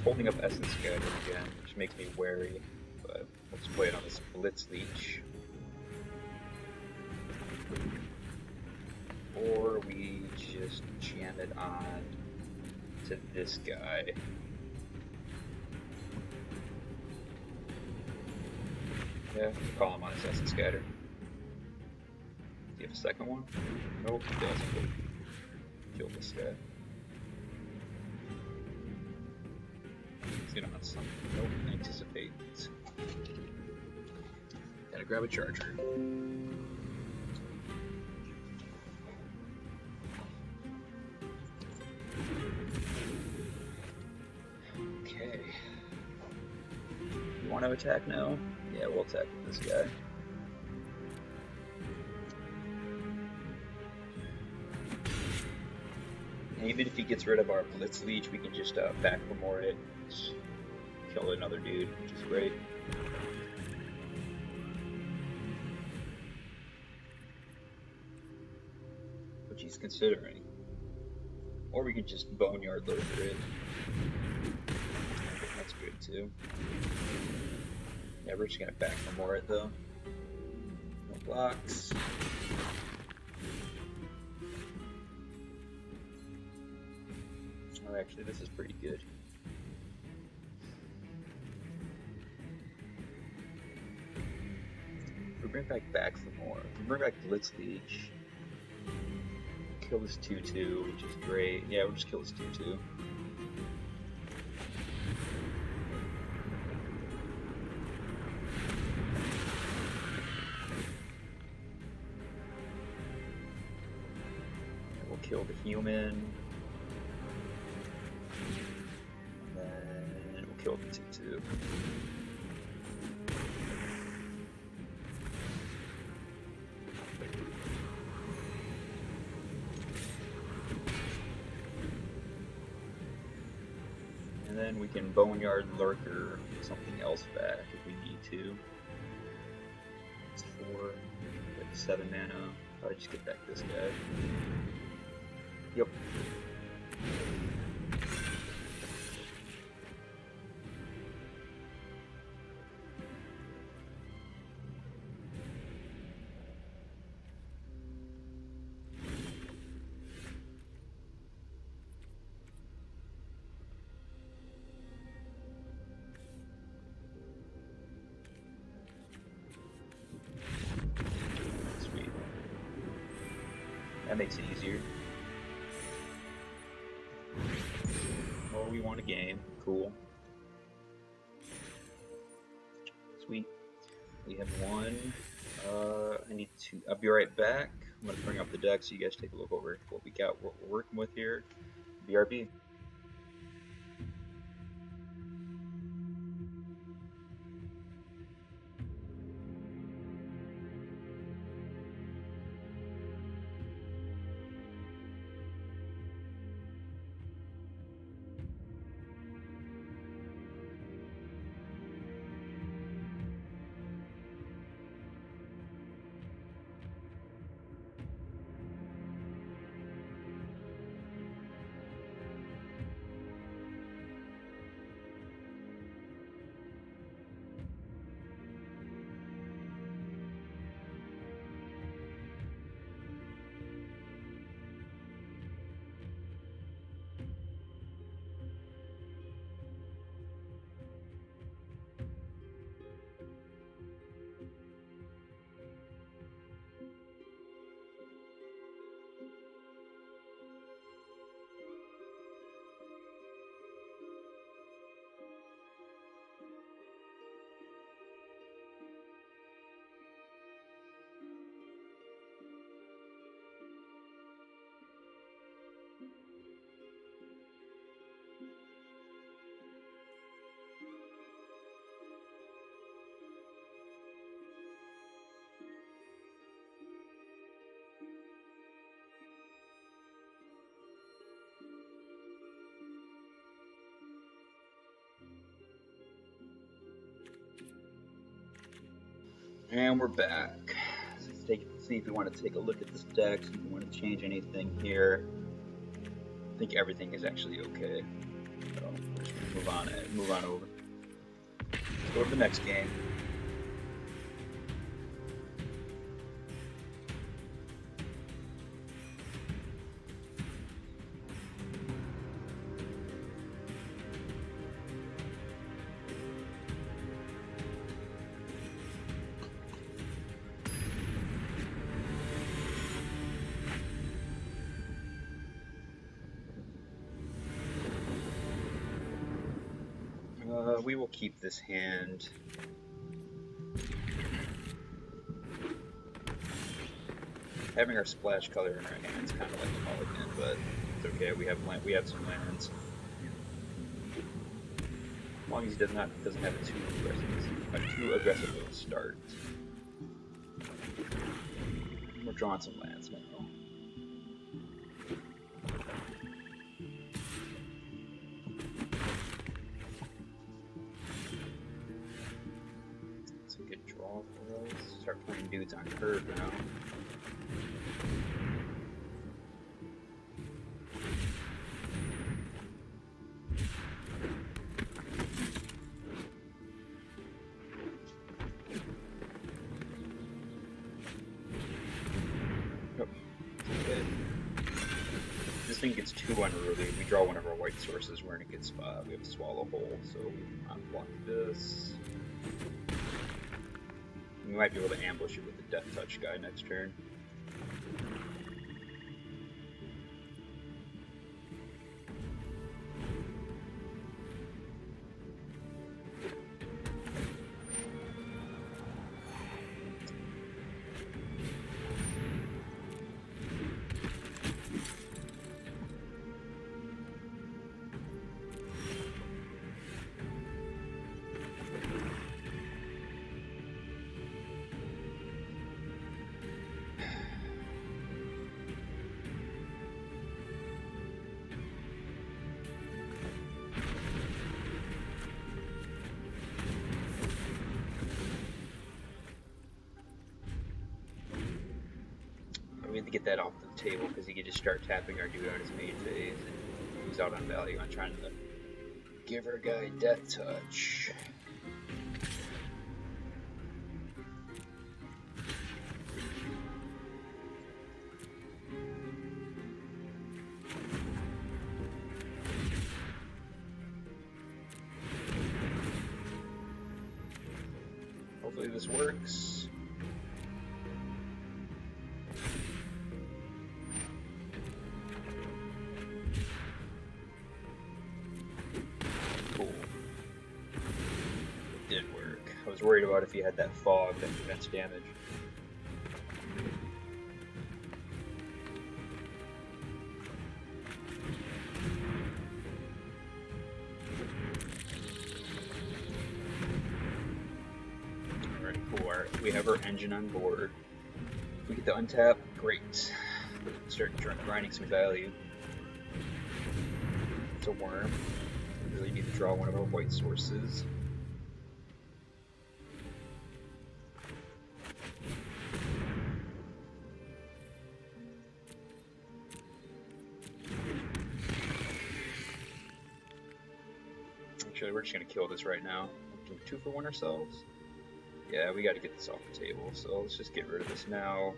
holding up Essence Scatter again, which makes me wary, but let's play it on this Blitz Leech. Or we just jam it on to this guy. Yeah, call him on his Essence Scatter. Do you have a second one? Nope, he doesn't. Kill this guy. He's gonna hunt something. Nope, anticipate. Gotta grab a charger. Okay. You want to attack now? Yeah, we'll attack with this guy. And even if he gets rid of our Blitz Leech, we can just back for more it. Kill another dude, which is great. Which he's considering. Or we could just Boneyard Lurker it. That's good too. Yeah, we're just gonna back for more it though. No blocks. Oh, actually, this is pretty good. If we bring back for more, if we bring back Blitz Leech, kill this 2/2, which is great. Yeah, we'll just kill this 2/2. We'll kill the human. Kill the 2/2. And then we can Boneyard Lurker something else back if we need to. It's 4, like 7 mana. I'll just get back this guy. Yep. That makes it easier. Oh, we won a game. Cool. Sweet. We have one. I need to. I'll be right back. I'm gonna bring up the deck so you guys take a look over what we got, what we're working with here. BRB. And we're back. Let's see if we want to take a look at this deck, see if we want to change anything here. I think everything is actually okay. So we're just gonna move on over. Let's go to the next game. We will keep this hand. Having our splash color in our hands kind of like a mulligan, but it's okay. We have some lands. As long as he doesn't have a too aggressive start. We're drawing some lands now. It's a good draw for us. Start playing dudes on curve now. This thing gets too unruly. We draw one of our white sources, we're in a good spot. We have to swallow whole, so we unblock this. We might be able to ambush it with the Death Touch guy next turn. We have to get that off the table because he could just start tapping our dude on his main phase and lose out on value on trying to give our guy Death Touch. Hopefully this works. I was worried about if he had that fog that prevents damage. Alright, cool. We have our engine on board. If we get the untap, great. Start grinding some value. It's a worm. We really need to draw one of our white sources. Actually, we're just gonna kill this right now. Do 2 for 1 ourselves? Yeah, we gotta get this off the table, so let's just get rid of this now.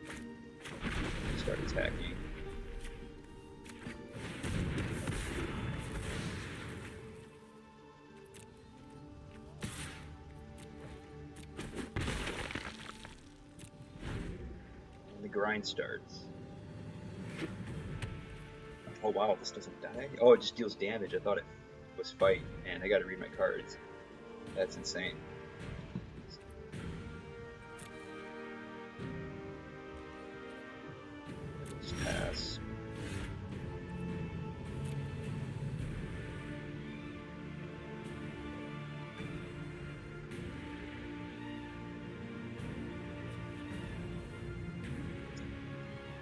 Start attacking. And the grind starts. Oh wow, this doesn't die? Oh, it just deals damage. I thought it was fight, and I gotta read my cards. That's insane. Just pass.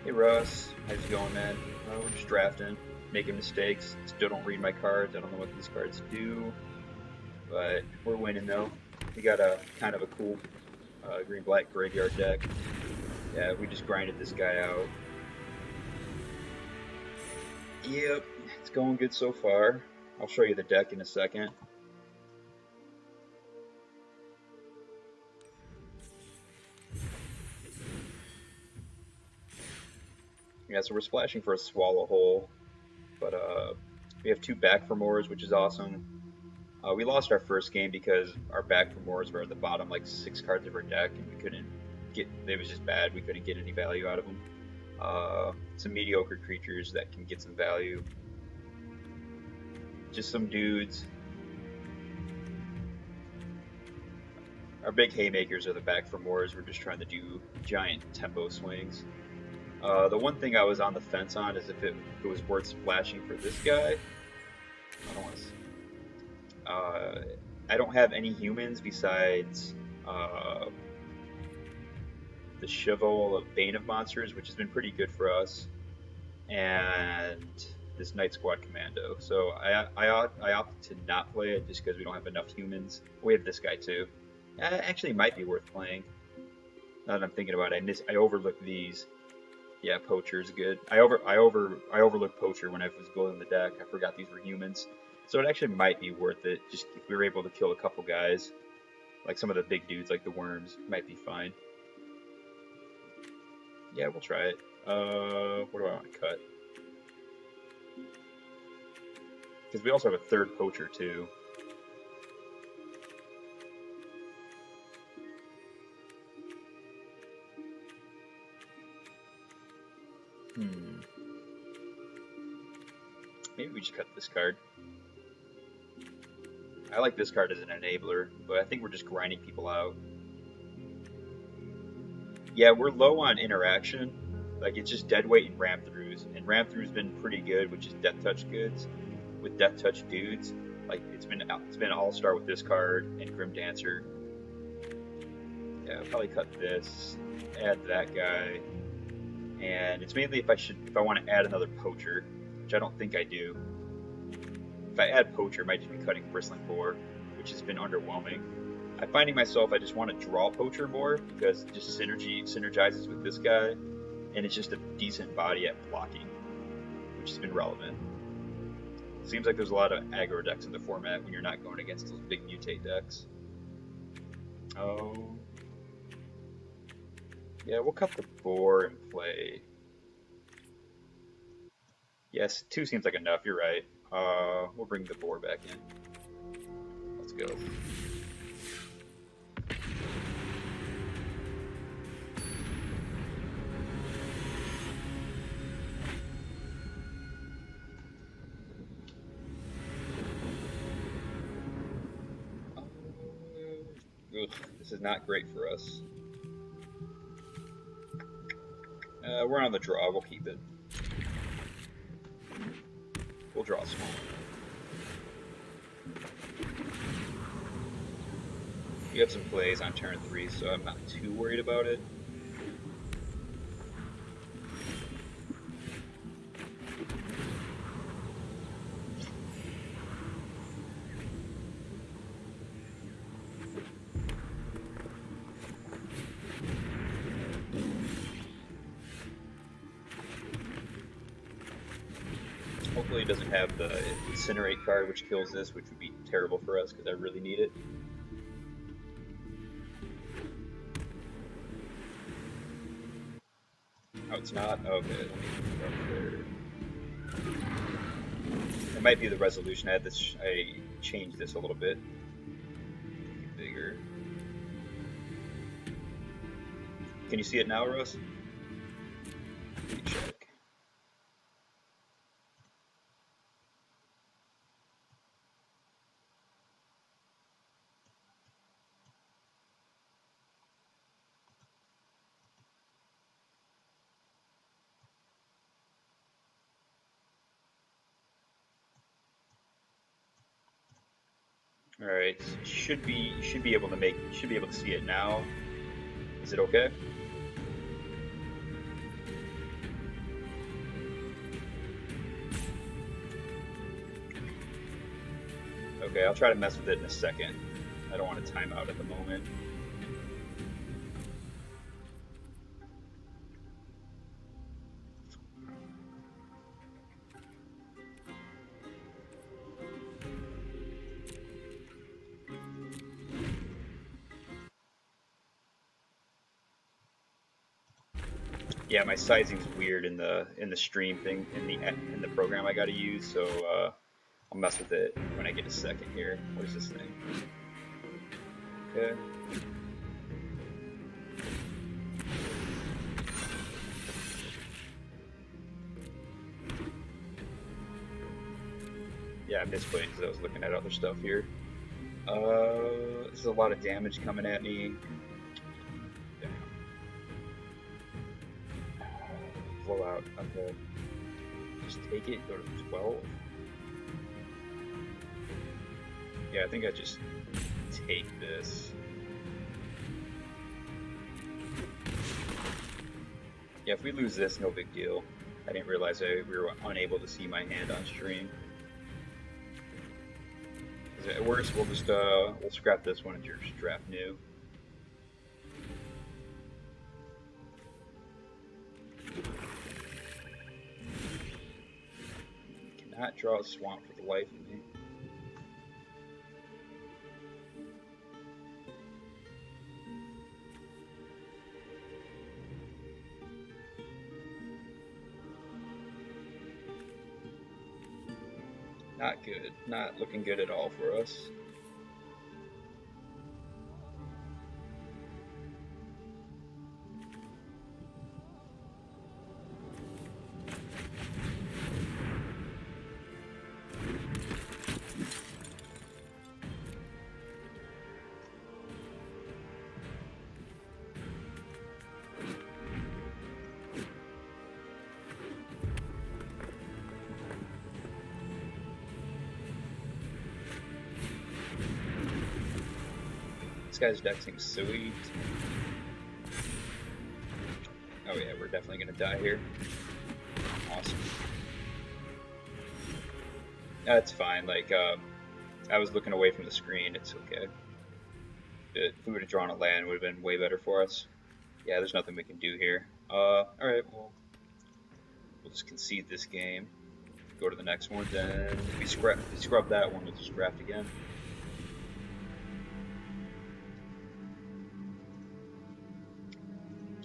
Hey Russ, how's it going, man? We're just drafting. Making mistakes. Still don't read my cards. I don't know what these cards do, but we're winning though. We got a kind of a cool green-black graveyard deck. Yeah, we just grinded this guy out. Yep, it's going good so far. I'll show you the deck in a second. Yeah, so we're splashing for a Swallow Hole, but we have 2 back for mores, which is awesome. We lost our first game because our back for mores were at the bottom, like 6 cards of our deck, and we couldn't get. It was just bad. We couldn't get any value out of them. Some mediocre creatures that can get some value. Just some dudes. Our big haymakers are the back for mores. We're just trying to do giant tempo swings. The one thing I was on the fence on is if it was worth splashing for this guy. I don't want to. I don't have any humans besides the Chival of Bane of Monsters, which has been pretty good for us, and this Night Squad Commando. So I opted to not play it just because we don't have enough humans. We have this guy too. Actually, might be worth playing. Now that I'm thinking about it, I overlooked these. Yeah, Poacher's good. I overlooked Poacher when I was building the deck. I forgot these were humans. So it actually might be worth it. Just if we were able to kill a couple guys, like some of the big dudes, like the worms, might be fine. Yeah, we'll try it. What do I want to cut? Because we also have a 3rd Poacher too. Maybe we just cut this card. I like this card as an enabler, but I think we're just grinding people out. Yeah, we're low on interaction. Like, it's just deadweight and ram throughs. And ram throughs been pretty good, which is death touch goods. With death touch dudes, like it's been all-star with this card and Grim Dancer. Yeah, I'll probably cut this, add that guy. And it's mainly if I want to add another Poacher, which I don't think I do. If I add Poacher, I might just be cutting Bristling Boar, which has been underwhelming. I'm finding myself I just want to draw Poacher more because it just synergizes with this guy, and it's just a decent body at blocking, which has been relevant. Seems like there's a lot of aggro decks in the format when you're not going against those big mutate decks. Oh. Yeah, we'll cut the boar and play. Yes, 2 seems like enough, you're right. We'll bring the boar back in. Let's go. Ugh, this is not great for us. We're on the draw, we'll keep it. We'll draw small. You have some plays on turn 3, so I'm not too worried about it. Hopefully it doesn't have the Incinerate card, which kills this, which would be terrible for us because I really need it. Oh, it's not? Okay, let me put it up there. It might be the resolution. I changed this a little bit. Bigger. Can you see it now, Russ? Let me check. All right, should be able to see it now. Is it okay? Okay, I'll try to mess with it in a second. I don't want to time out at the moment. Yeah, my sizing's weird in the stream thing in the program I got to use, so I'll mess with it when I get a second here. What is this thing? Okay. Yeah, I misplayed because I was looking at other stuff here. This is a lot of damage coming at me. Blowout. Okay. Just take it. Go to 12. Yeah, I think I just take this. Yeah, if we lose this, no big deal. I didn't realize we were unable to see my hand on stream. At worst, we'll just we'll scrap this one and just draft new. Cannot draw a swamp for the life of me. Not good. Not looking good at all for us. This guy's deck seems sweet. Oh yeah, we're definitely gonna die here. Awesome. That's fine. Like, I was looking away from the screen. It's okay. If we would have drawn a land, it would have been way better for us. Yeah, there's nothing we can do here. All right, well, we'll just concede this game. Go to the next one. Then if we scrub that one, we'll just draft again.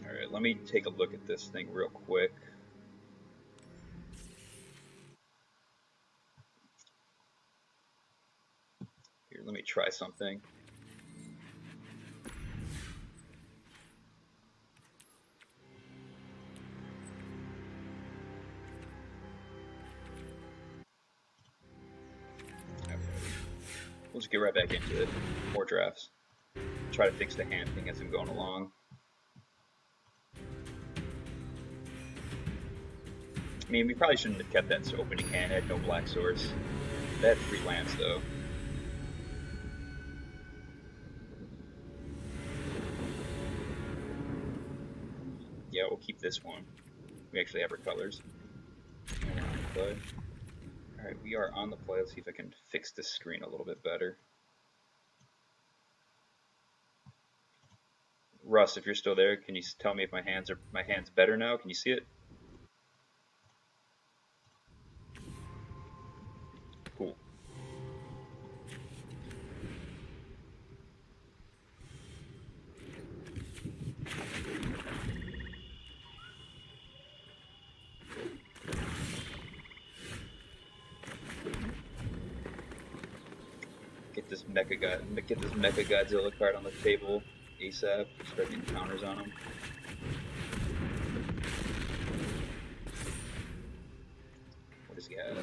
Alright, let me take a look at this thing real quick. Here, let me try something. Okay. We'll just get right back into it. More drafts. Try to fix the hand thing as I'm going along. I mean, we probably shouldn't have kept that opening hand. It had no black source. They had 3 lands, though. Yeah, we'll keep this one. We actually have our colors. And we're on the play. Alright, we are on the play. Let's see if I can fix this screen a little bit better. Russ, if you're still there, can you tell me if my hand's better now? Can you see it? Cool. Get this Mecha Godzilla card on the table ASAP. Start getting counters on him. What does he have?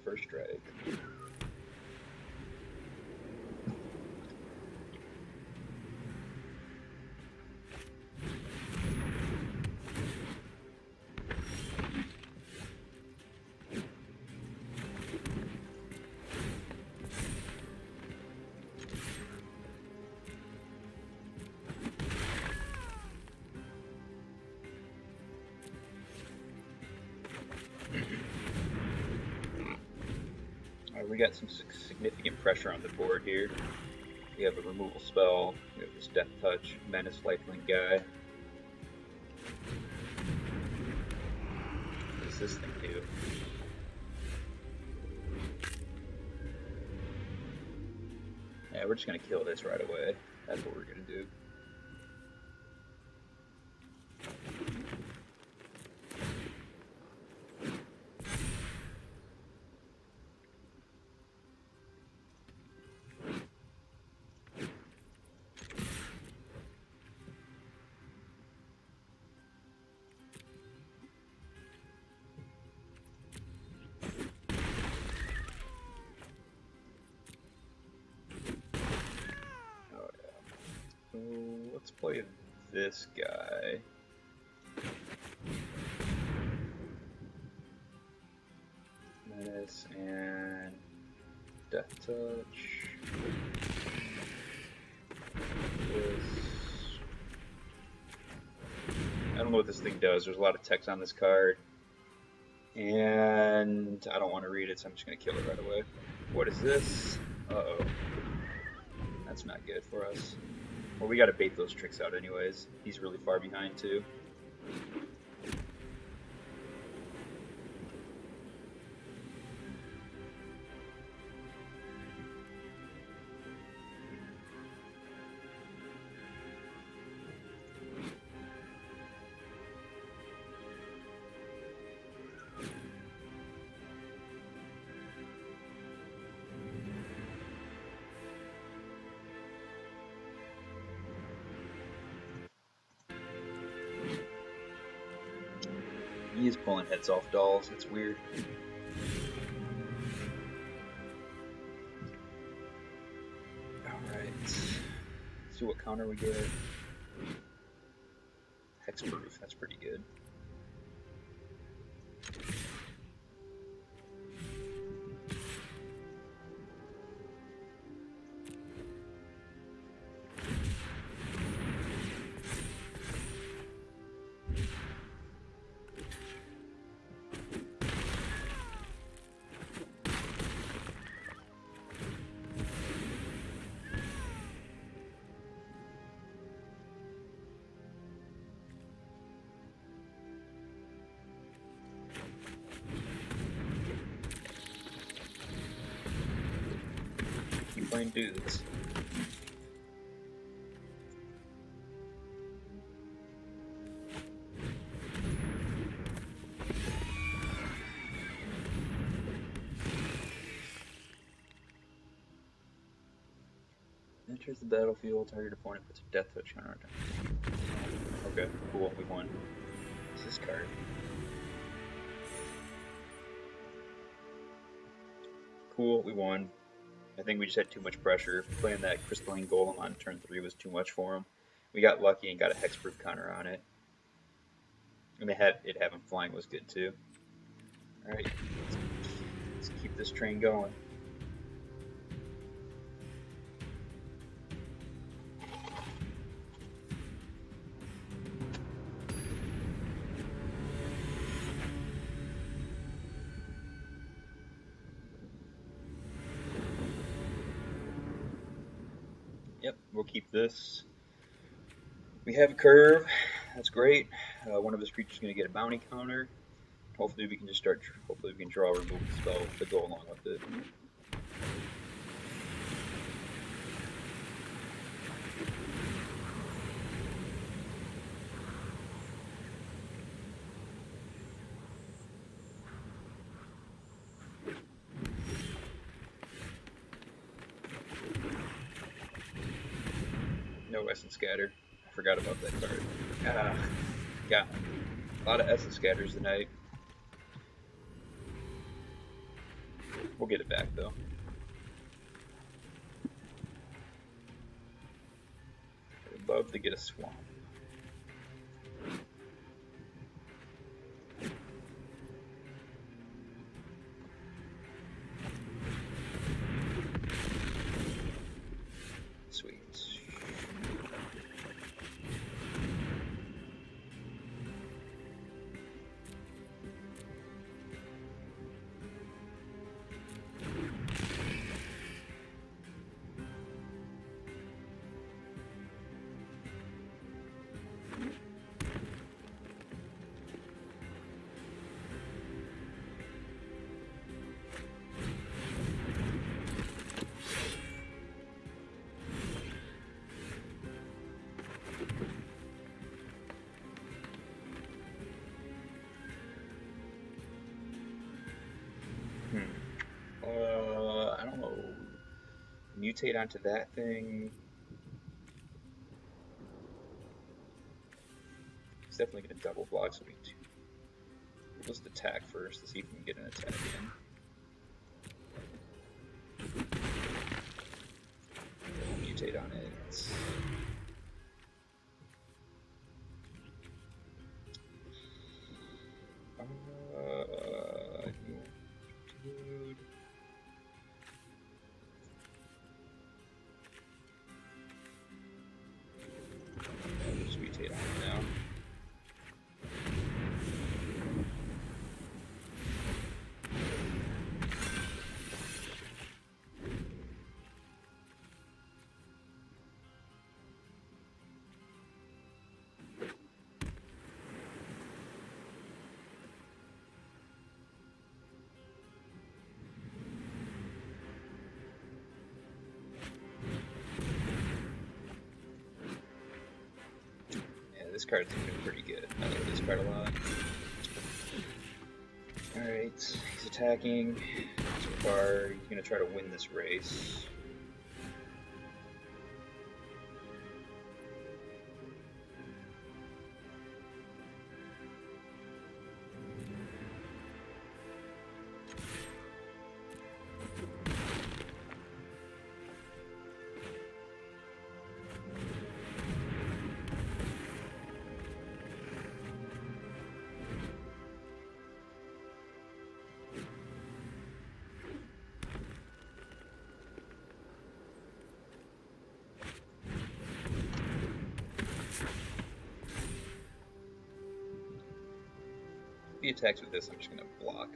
First strike. We got some significant pressure on the board here. We have a removal spell, we have this Death Touch, Menace Lifelink guy. What does this thing do? Yeah, we're just gonna kill this right away. That's what we're gonna do. So let's play this guy. Menace and Death Touch. This. I don't know what this thing does. There's a lot of text on this card. And I don't want to read it, so I'm just going to kill it right away. What is this? Uh-oh. That's not good for us. Well, we got to bait those tricks out anyways. He's really far behind, too. He is pulling heads off dolls. It's weird. Alright. Let's see what counter we get. Hexproof. That's pretty good. Playing dudes. Enters the battlefield, target opponent puts a death touch on our turn. Okay, cool, we won. What's this card? Cool, we won. I think we just had too much pressure. Playing that Crystalline Golem on turn 3 was too much for him. We got lucky and got a Hexproof counter on it. And it having flying was good too. Alright, let's keep this train going. Yep, we'll keep this. We have a curve. That's great. One of his creatures is going to get a bounty counter. Hopefully we can just start. Hopefully we can draw a removal spell to go along with it. No Essence Scatter. I forgot about that card. Got a lot of Essence Scatters tonight. We'll get it back though. I'd love to get a Swamp. Sweet. I don't know. Mutate onto that thing. He's definitely going to double block, so we'll just attack first to see if we can get an attack in. Mutate on it. this card's looking pretty good. I like this card a lot. Alright, he's attacking. So far, he's going to try to win this race. If he attacks with this, I'm just going to block.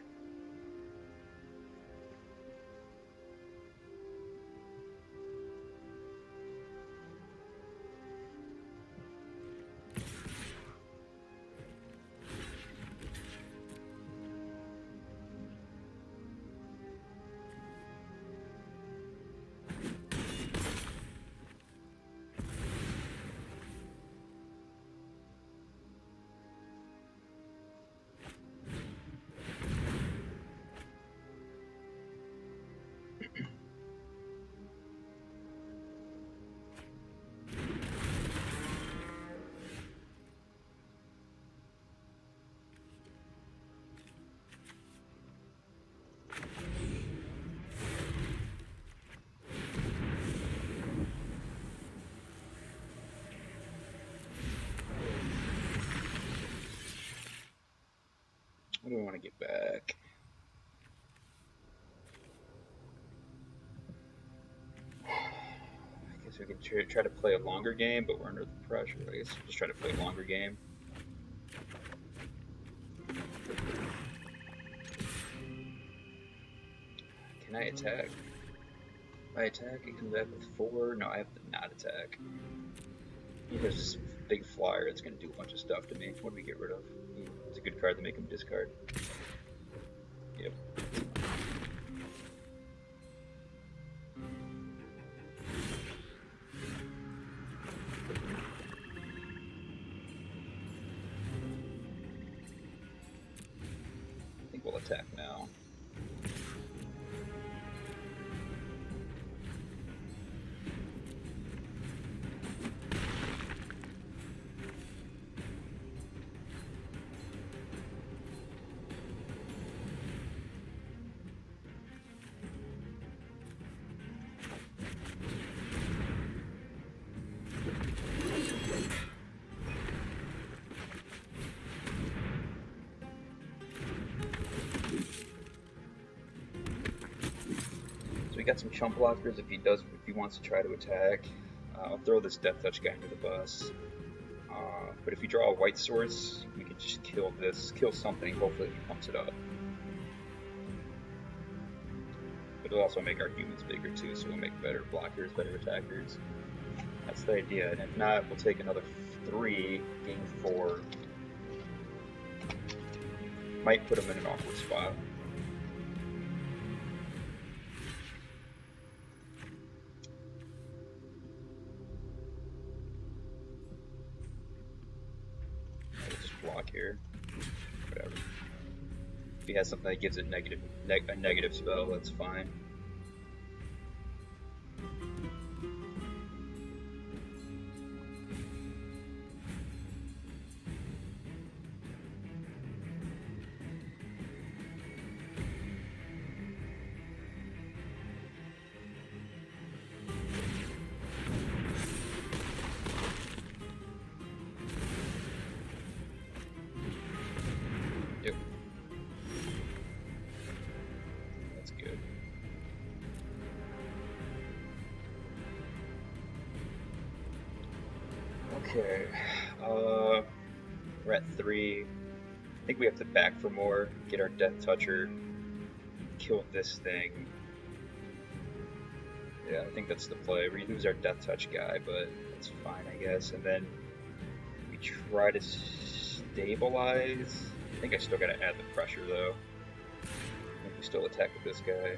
What do we want to get back? I guess we can try to play a longer game, but we're under the pressure. I guess we'll just try to play a longer game. Can I attack? If I attack, it comes back with 4. No, I have to not attack. There's this big flyer that's going to do a bunch of stuff to me. What do we get rid of? Ooh, it's a good card to make him discard. Yep. I think we'll attack now. We got some chump blockers if he wants to try to attack. I'll throw this Death Touch guy into the bus. But if you draw a white source, we can just kill something. Hopefully he pumps it up. But it'll also make our humans bigger too, so we'll make better blockers, better attackers. That's the idea. And if not, we'll take another 3, gain 4. Might put him in an awkward spot. Block here, whatever. If he has something that gives it a negative spell, that's fine. Yep. That's good. Okay. We're at 3. I think we have to back for more, get our Death Toucher, kill this thing. Yeah, I think that's the play. We lose our Death Touch guy, but that's fine, I guess. And then we try to stabilize. I think I still gotta add the pressure though. I think we still attack with this guy.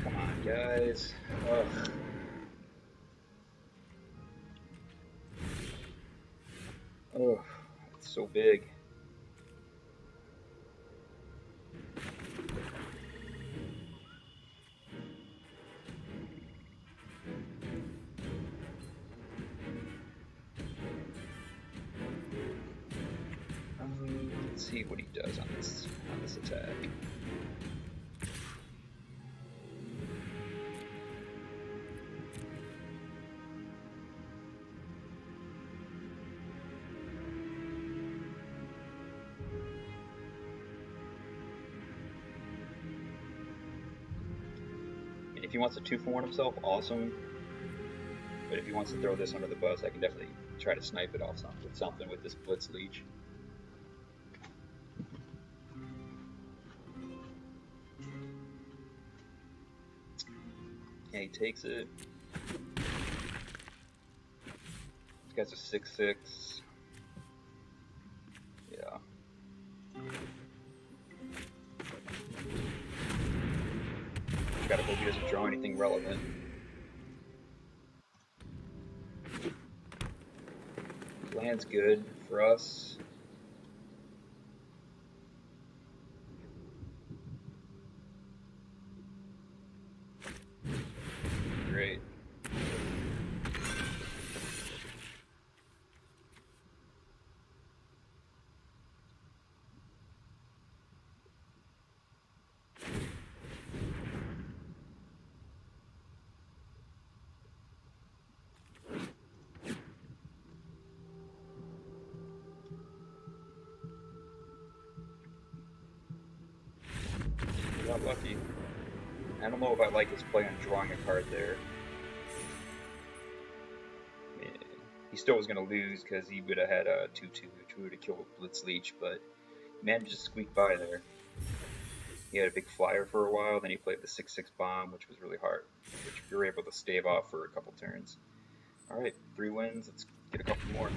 Come on, guys. Ugh. Oh, it's so big. Let's see what he does on this attack. And if he wants to 2-for-1 himself, awesome. But if he wants to throw this under the bus, I can definitely try to snipe it off something with this Blitz Leech. Yeah, he takes it. This guy's a 6/6. Yeah. Gotta hope he doesn't draw anything relevant. Land's good for us. Great. Got lucky. I don't know if I like his play on drawing a card there. Yeah. He still was going to lose because he would have had a 2/2 to kill with Blitz Leech, but managed to squeak by there. He had a big flyer for a while, then he played the 6/6 bomb, which was really hard, which we were able to stave off for a couple turns. Alright, 3 wins, let's get a couple more.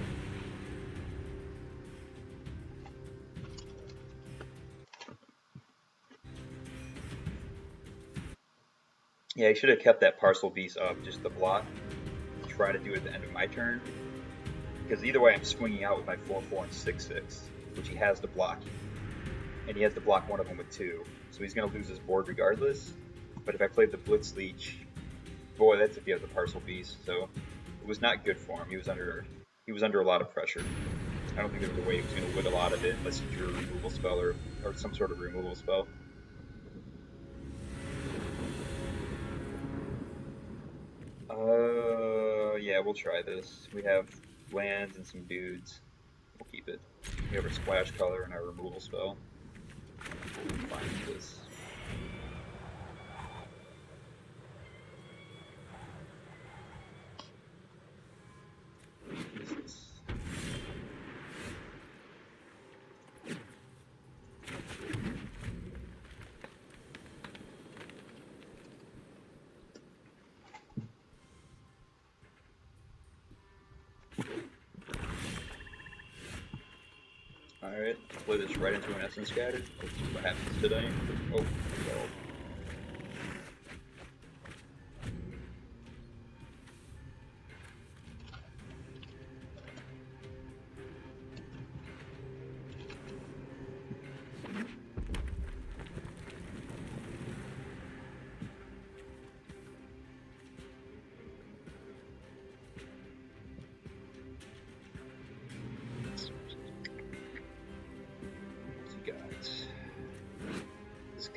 Yeah, he should have kept that Parcel Beast up, just the block. Try to do it at the end of my turn. Because either way, I'm swinging out with my 4/4 and 6/6, which he has to block. And he has to block one of them with 2. So he's going to lose his board regardless. But if I played the Blitz Leech, boy, that's if he has the Parcel Beast. So it was not good for him. He was under a lot of pressure. I don't think there was a way he was going to win a lot of it unless he drew a removal spell or some sort of removal spell. Yeah, we'll try this. We have lands and some dudes. We'll keep it. We have our splash color and our removal spell. We'll find this. What is this? Alright, play this right into an Essence Scatter. Let's see what happens today. Oh, well.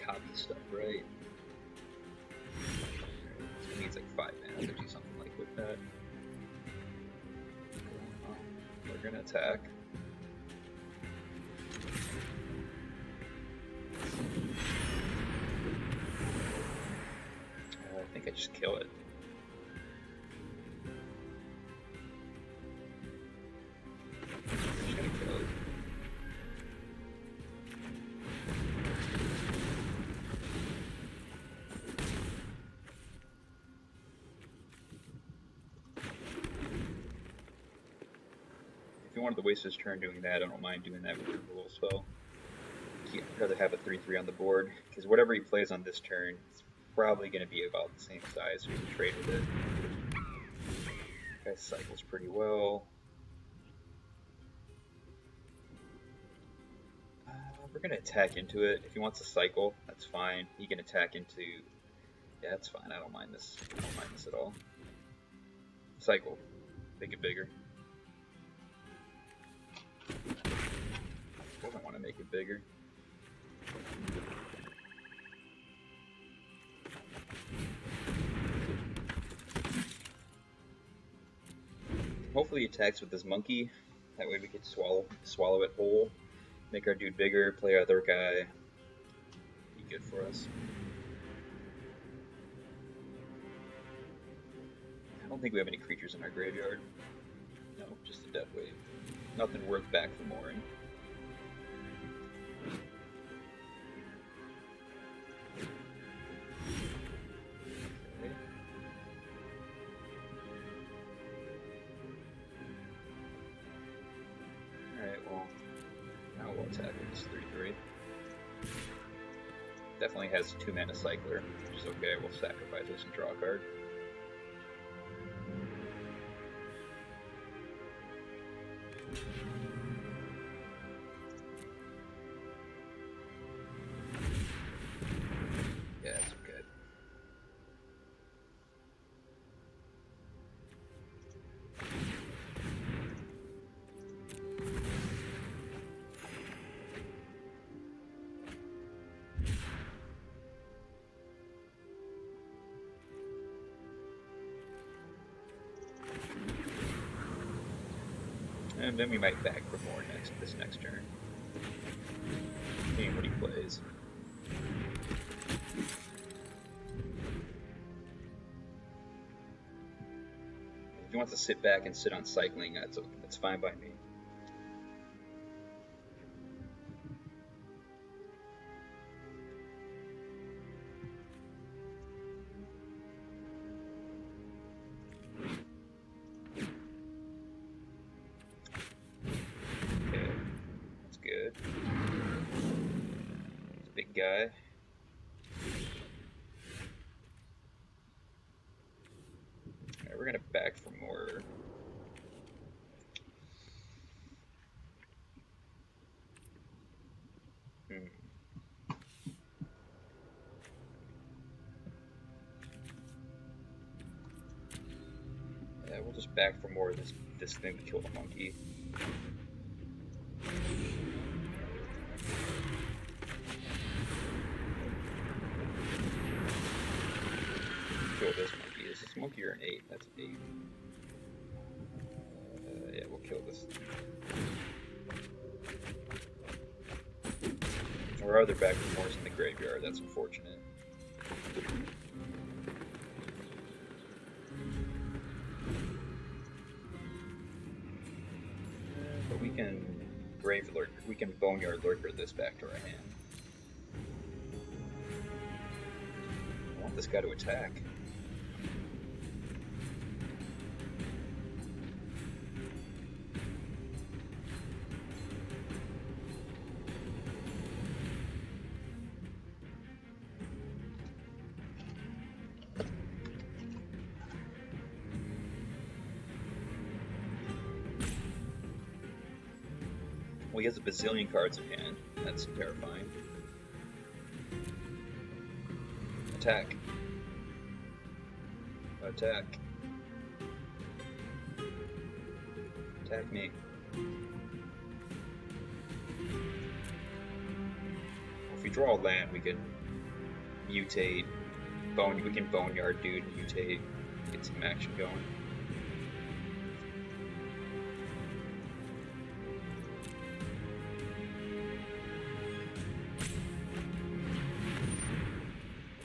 Copy stuff, right? So it needs like 5 mana to do something like with that. We're gonna attack. I think I just kill it. If you wanted to waste his turn doing that, I don't mind doing that with a removal spell. I'd rather have a 3/3 on the board, because whatever he plays on this turn, probably going to be about the same size, so we can trade with it. Guy cycles pretty well. We're going to attack into it. If he wants to cycle, that's fine. He can attack into... Yeah, that's fine. I don't mind this. I don't mind this at all. Cycle. Make it bigger. Doesn't want to make it bigger. Hopefully he attacks with this monkey. That way we could swallow it whole. Make our dude bigger, play our other guy. Be good for us. I don't think we have any creatures in our graveyard. No, just a death wave. Nothing worth back for mooring. Okay. Alright, well, now we'll attack with this 3/3. Definitely has 2 mana cycler, which is okay. We'll sacrifice this and draw a card. Yeah, it's okay. And then we might bag for more this next turn. Seeing what he plays. If he wants to sit back and sit on cycling, that's fine by me. Guy. Alright, we're gonna back for more. Yeah, we'll just back for more of this thing to kill the monkey. Kill this monkey. Is this monkey or an 8? That's an 8. Yeah, we'll kill this. Or other back for more in the graveyard. That's unfortunate. But we can Grave Lurker. We can Boneyard Lurker this back to our hand. I want this guy to attack. Well, he has a bazillion cards in hand. That's terrifying. Attack. Attack. Attack me. If we draw a land, we can mutate. We can Boneyard dude, mutate, get some action going.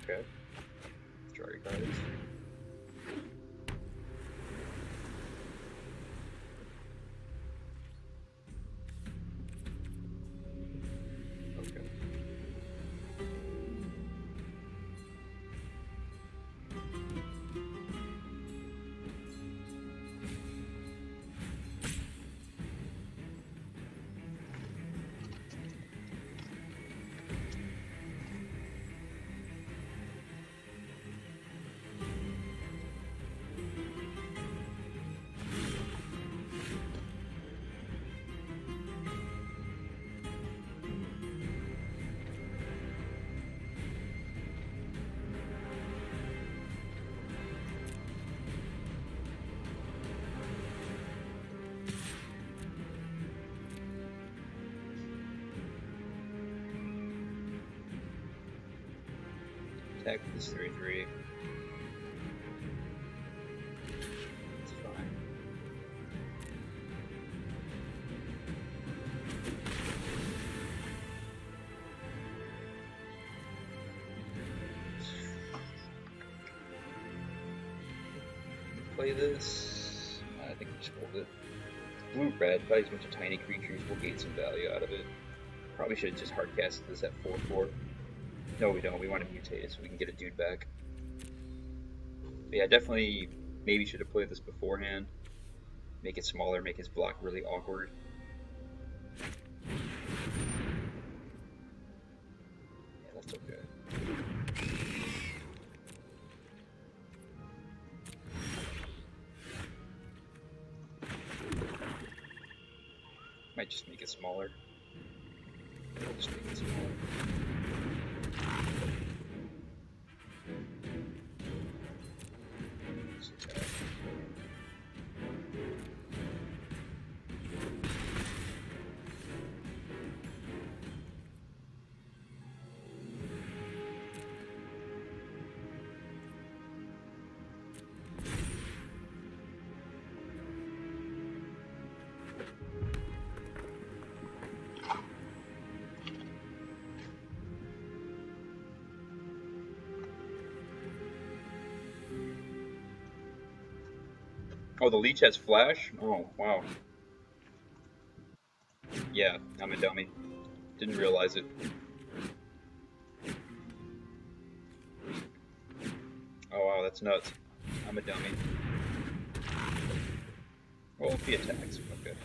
Okay. Draw your cards. Okay. Attack with this 3/3. It's fine. Play this. I think we just hold it. Blue-red, plays a bunch of tiny creatures. We'll gain some value out of it. Probably should have just hardcasted this at 4/4. No, we don't. We want to mutate it so we can get a dude back. But yeah, definitely, maybe should have played this beforehand. Make it smaller, make his block really awkward. Yeah, that's okay. Might just make it smaller. I'll just make it smaller. Oh, the leech has flash? Oh, wow. Yeah, I'm a dummy. Didn't realize it. Oh, wow, that's nuts. I'm a dummy. Well, if he attacks, okay.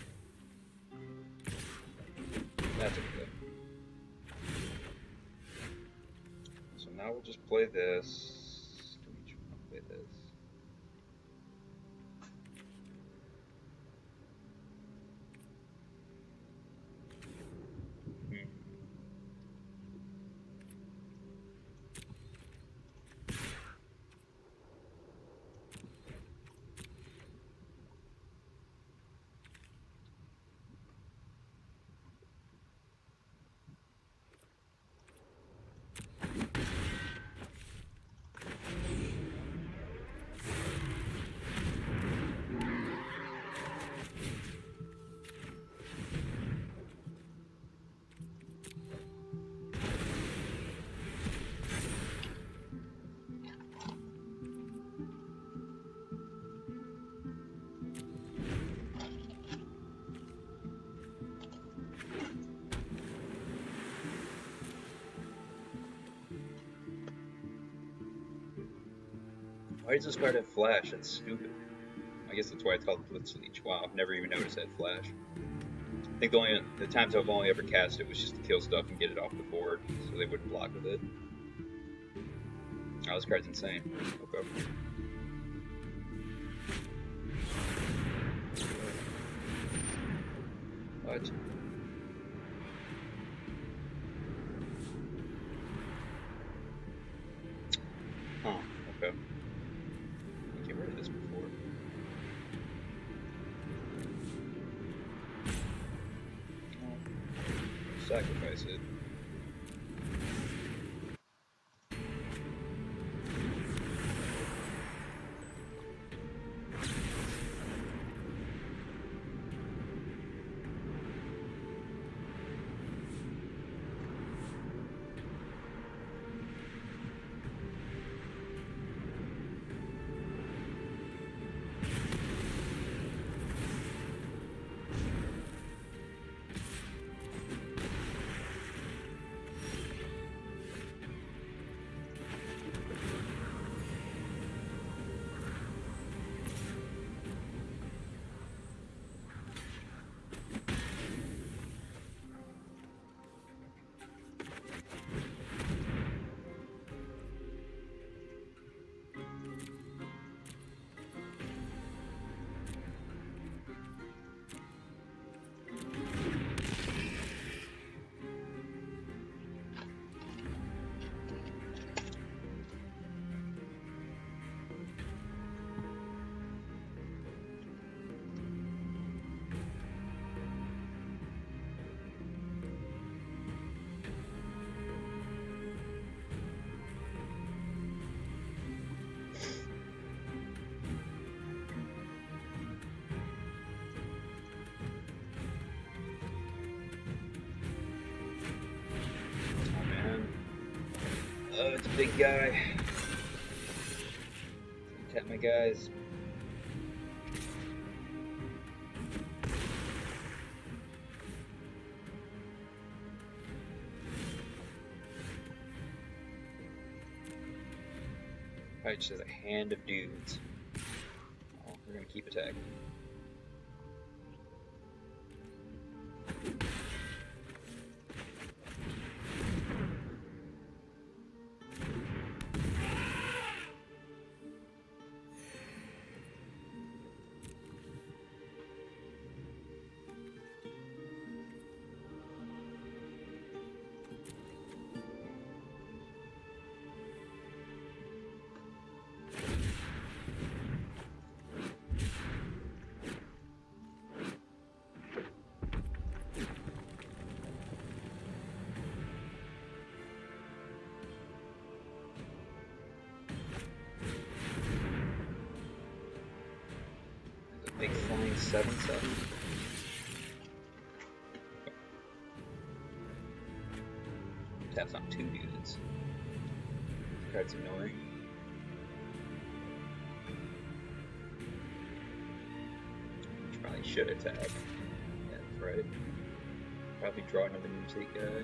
That's okay. So now we'll just play this. Play this. Why does this card have flash? That's stupid. I guess that's why it's called Blitz Leech. Wow, I've never even noticed that flash. I think the times I've only ever cast it was just to kill stuff and get it off the board, so they wouldn't block with it. Oh, this card's insane. Okay. What? Huh, okay. Get rid of this before. Sacrifice it. It's a big guy. Tap my guys. Probably just has a hand of dudes. Oh, we're gonna keep attacking. Big flying 7/7. Taps on 2 dudes. Card's annoying. Probably should attack. Yeah, that's right. Probably draw another mutate guy.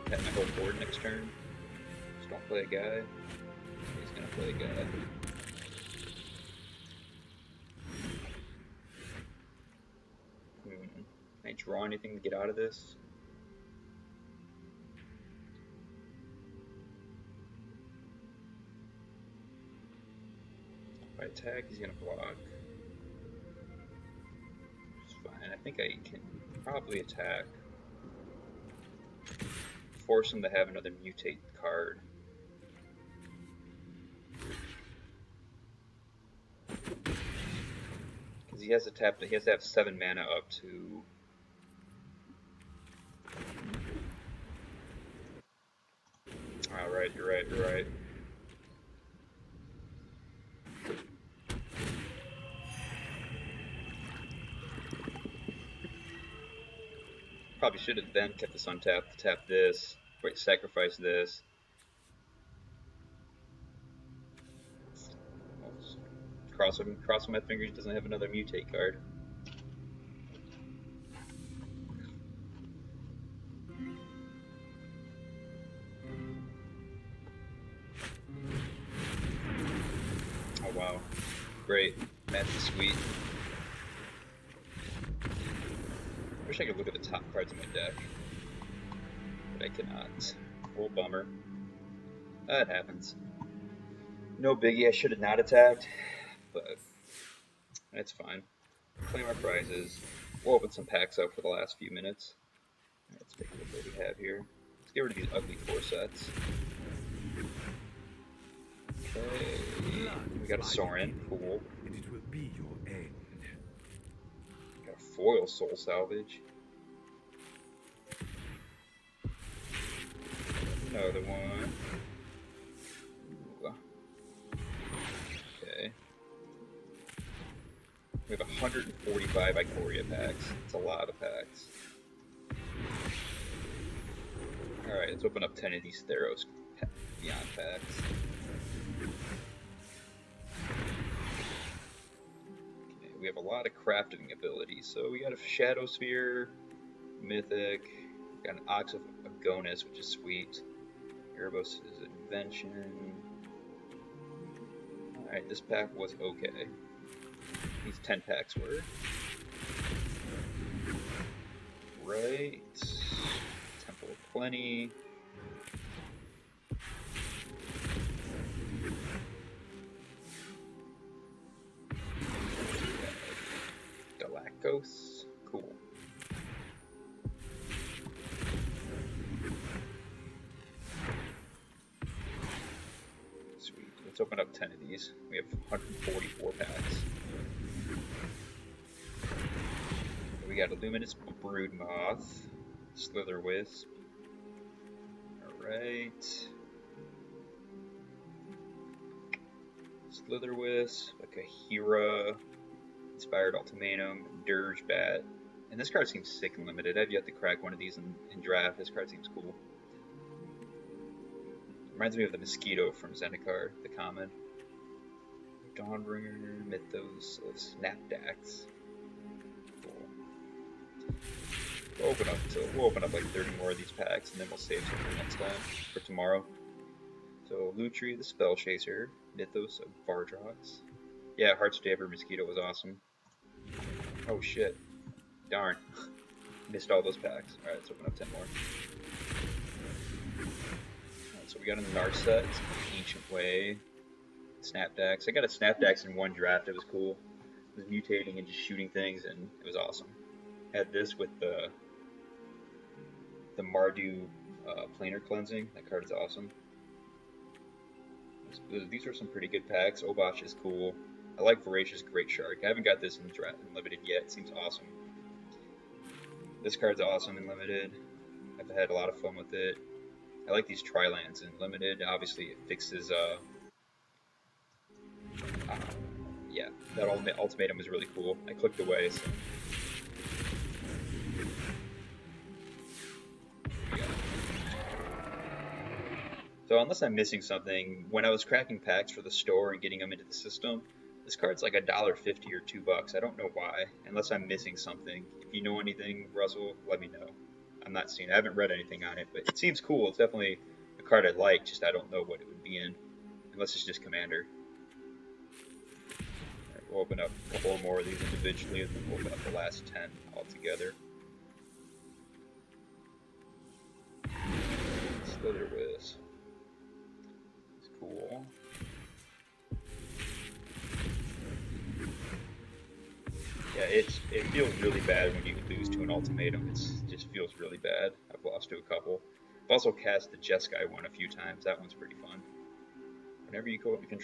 Tap my whole board next turn. Just don't play a guy. He's gonna play a guy. Can I draw anything to get out of this? If I attack, he's gonna block. It's fine. I think I can probably attack. Force him to have another mutate card. Because he has to tap. He has to have 7 mana up to. Alright, you're right, you're right. Probably should have then kept this untapped to tap this. Wait, sacrifice this. Cross my fingers, he doesn't have another mutate card. Oh wow. Great. Magic sweet. Wish I could look at the top cards in my deck. But I cannot. Full bummer. That happens. No biggie, I should have not attacked. But that's fine. Claim our prizes. We'll open some packs up for the last few minutes. Let's take a look at what we have here. Let's get rid of these ugly 4 sets. Okay. We got a Sorin. Cool. And it will be your end. Got a foil soul salvage. Another one. Ooh. Okay. We have 145 Ikoria packs. It's a lot of packs. Alright, let's open up 10 of these Theros Beyond packs. Okay, we have a lot of crafting abilities. So we got a Shadow Sphere, Mythic, got an Ox of Agonis, which is sweet. Erebos' Invention. Alright, this pack was okay. These 10 packs were. Right. Temple of Plenty. Galactos. Cool. Sweet. Let's open up 10 of these. We have 144 packs. We got a Luminous Broodmoth, Slitherwisp. Alright. Slitherwisp, a Kahira, Inspired Ultimatum, Dirge Bat. And this card seems sick and limited. I've yet to crack one of these in draft. This card seems cool. Reminds me of the Mosquito from Zendikar, the common. Dawnbringer, Mythos of Snapdax. Cool. We'll open up like 30 more of these packs, and then we'll save some for next time, for tomorrow. So Lutri, the Spell Chaser, Mythos of Vardrox. Yeah, Heartstabber Mosquito was awesome. Oh shit. Darn. Missed all those packs. Alright, let's open up 10 more. Alright, so we got a Narset, Ancient Way, Snapdax. I got a Snapdax in one draft, it was cool. It was mutating and just shooting things, and it was awesome. Had this with the Mardu Planar Cleansing. That card is awesome. These are some pretty good packs. Obosh is cool. I like Voracious Great Shark. I haven't got this in limited yet. It seems awesome. This card's awesome in limited. I've had a lot of fun with it. I like these Tri-Lands in limited. Obviously, it fixes. Yeah, that ultimatum was really cool. I clicked away. So. So unless I'm missing something, when I was cracking packs for the store and getting them into the system, this card's like $1.50 or $2. I don't know why, unless I'm missing something. If you know anything, Russell, let me know. I'm not seeing it. I haven't read anything on it, but it seems cool. It's definitely a card I like, just I don't know what it would be in, unless it's just Commander. Alright, we'll open up a couple more of these individually, and then we'll open up the last 10 all together. Slither Whiz. Cool. Yeah, it feels really bad when you lose to an ultimatum. It just feels really bad. I've lost to a couple. I've also cast the Jeskai one a few times. That one's pretty fun. Whenever you go, you can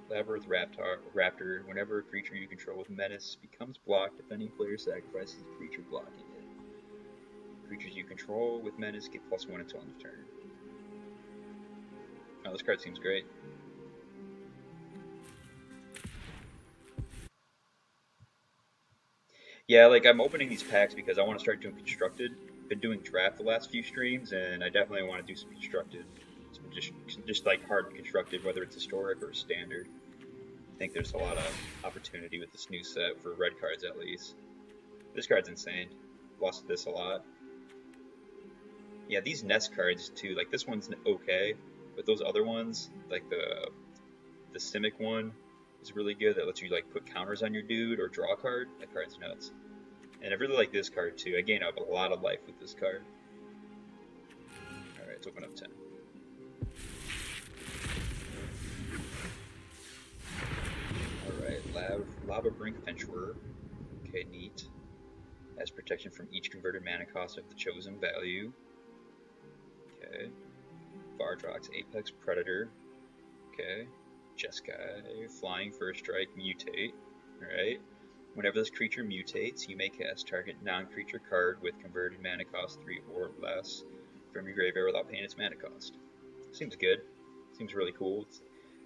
Labyrinth Raptor. Whenever a creature you control with Menace becomes blocked, defending player sacrifices a creature blocking it. Creatures you control with Menace get +1 until end of turn. Oh, this card seems great. Yeah, like I'm opening these packs because I want to start doing constructed. Been doing draft the last few streams, and I definitely want to do some constructed. Just like hard constructed, whether it's historic or standard. I think there's a lot of opportunity with this new set for red cards at least. This card's insane. Lost this a lot. Yeah, these nest cards too. Like this one's okay, but those other ones, like the Simic one, is really good. That lets you like put counters on your dude or draw a card. That card's nuts. And I really like this card too. I gain up a lot of life with this card. Alright, let's open up 10. Alright, Lava Brink Venturer. Okay, neat. Has protection from each converted mana cost of the chosen value. Okay. Vardrox Apex Predator. Okay. Jeskai, Flying First Strike, Mutate. Alright. Whenever this creature mutates, you may cast target non-creature card with converted mana cost 3 or less from your graveyard without paying its mana cost. Seems good. Seems really cool.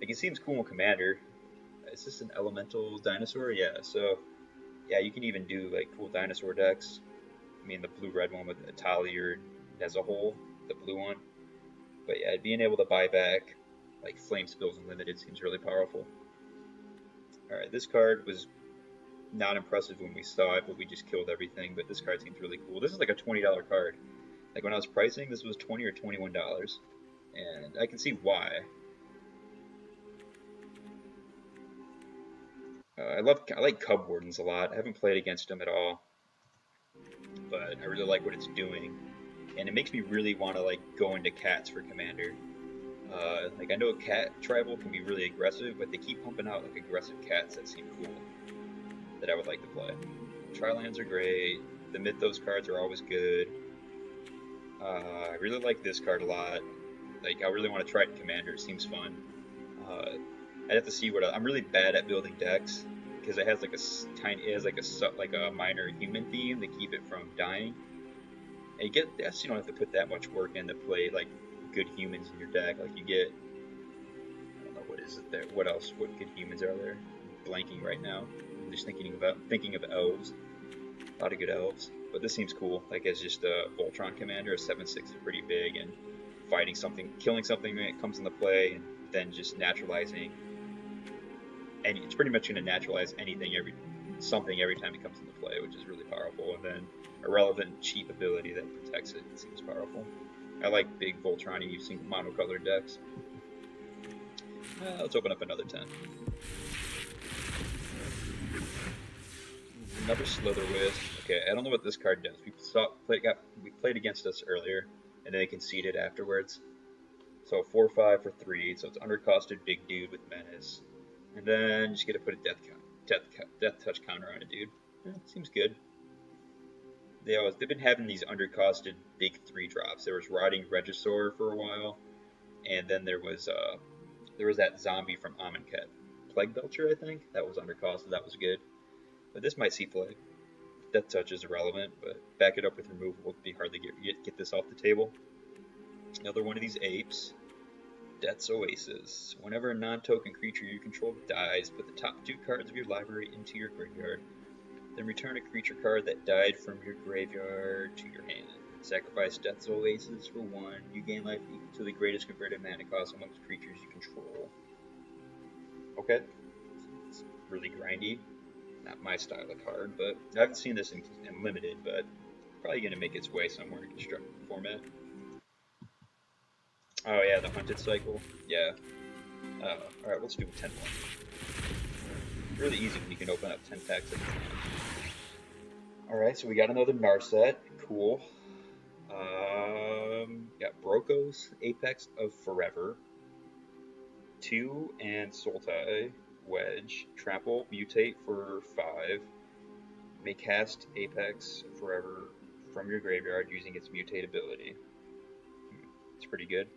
It seems cool in Commander. Is this an elemental dinosaur? Yeah, so yeah, you can even do like cool dinosaur decks. I mean the blue-red one with Atali as a whole, the blue one. But yeah, being able to buy back like Flame Spills Unlimited seems really powerful. Alright, this card was not impressive when we saw it, but we just killed everything. But this card seems really cool. This is like a $20 card. Like when I was pricing, this was $20 or $21, and I can see why. I like Cub Wardens a lot. I haven't played against them at all, but I really like what it's doing, and it makes me really want to like go into cats for Commander. Like I know cat tribal can be really aggressive, but they keep pumping out like aggressive cats that seem cool, that I would like to play. Tri-Lands are great. The Mythos cards are always good. I really like this card a lot. Like I really want to try it in Commander. It seems fun. I'd have to see what I'm really bad at building decks because it has like a minor human theme to keep it from dying. And you don't have to put that much work in to play like good humans in your deck. Like you get, I don't know, what is it there? What else? What good humans are there? I'm blanking right now. I'm just thinking of elves. A lot of good elves. But this seems cool. Like as just a Voltron commander, a 7/6 is pretty big, and fighting something, killing something when it comes into play, and then just naturalizing. And it's pretty much going to naturalize anything, something every time it comes into play, which is really powerful. And then a relevant cheap ability that protects it seems powerful. I like big Voltron using monocolored decks. Let's open up another 10. Another Slither Wisp. Okay, I don't know what this card does. We played against us earlier, and then they conceded afterwards. So 4/5 for 3, so it's undercosted big dude with menace. And then just get to put a death touch counter on a dude. Seems good. They've been having these undercosted big 3-drops. There was Rotting Regisaur for a while, and then there was that zombie from Amonkhet, Plague Belcher, I think. That was undercosted. That was good. But this might see play. Death Touch is irrelevant, but back it up with removal would be hard to get this off the table. Another one of these apes. Death's Oasis. Whenever a non-token creature you control dies, put the top 2 cards of your library into your graveyard. Then return a creature card that died from your graveyard to your hand. Sacrifice Death's Oasis for 1. You gain life equal to the greatest converted mana cost amongst creatures you control. Okay. It's really grindy. Not my style of card, but I haven't seen this in Limited, but probably going to make its way somewhere in constructed format. Oh yeah, the Hunted Cycle. Yeah. Alright, let's do 10 more. It's really easy when you can open up 10 packs at a time. Alright, so we got another Narset. Cool. Got Broko's Apex of Forever. 2 and Sultai. Wedge. Trample, Mutate for 5. May cast Apex Forever from your graveyard using its Mutate ability. It's pretty good.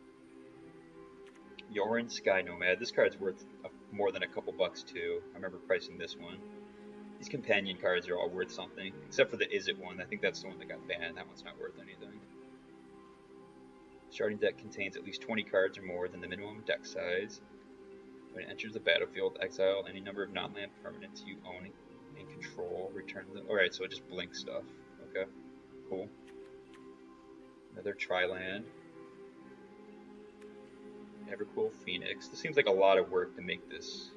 Yorin Sky Nomad. This card's worth more than a couple bucks too. I remember pricing this one. These companion cards are all worth something, except for the Is It one. I think that's the one that got banned. That one's not worth anything. Starting deck contains at least 20 cards or more than the minimum deck size. When it enters the battlefield, exile any number of non-land permanents you own and control. Return them. Alright, so it just blinks stuff. Okay, cool. Another Tri-land. Evercool Phoenix. This seems like a lot of work to make this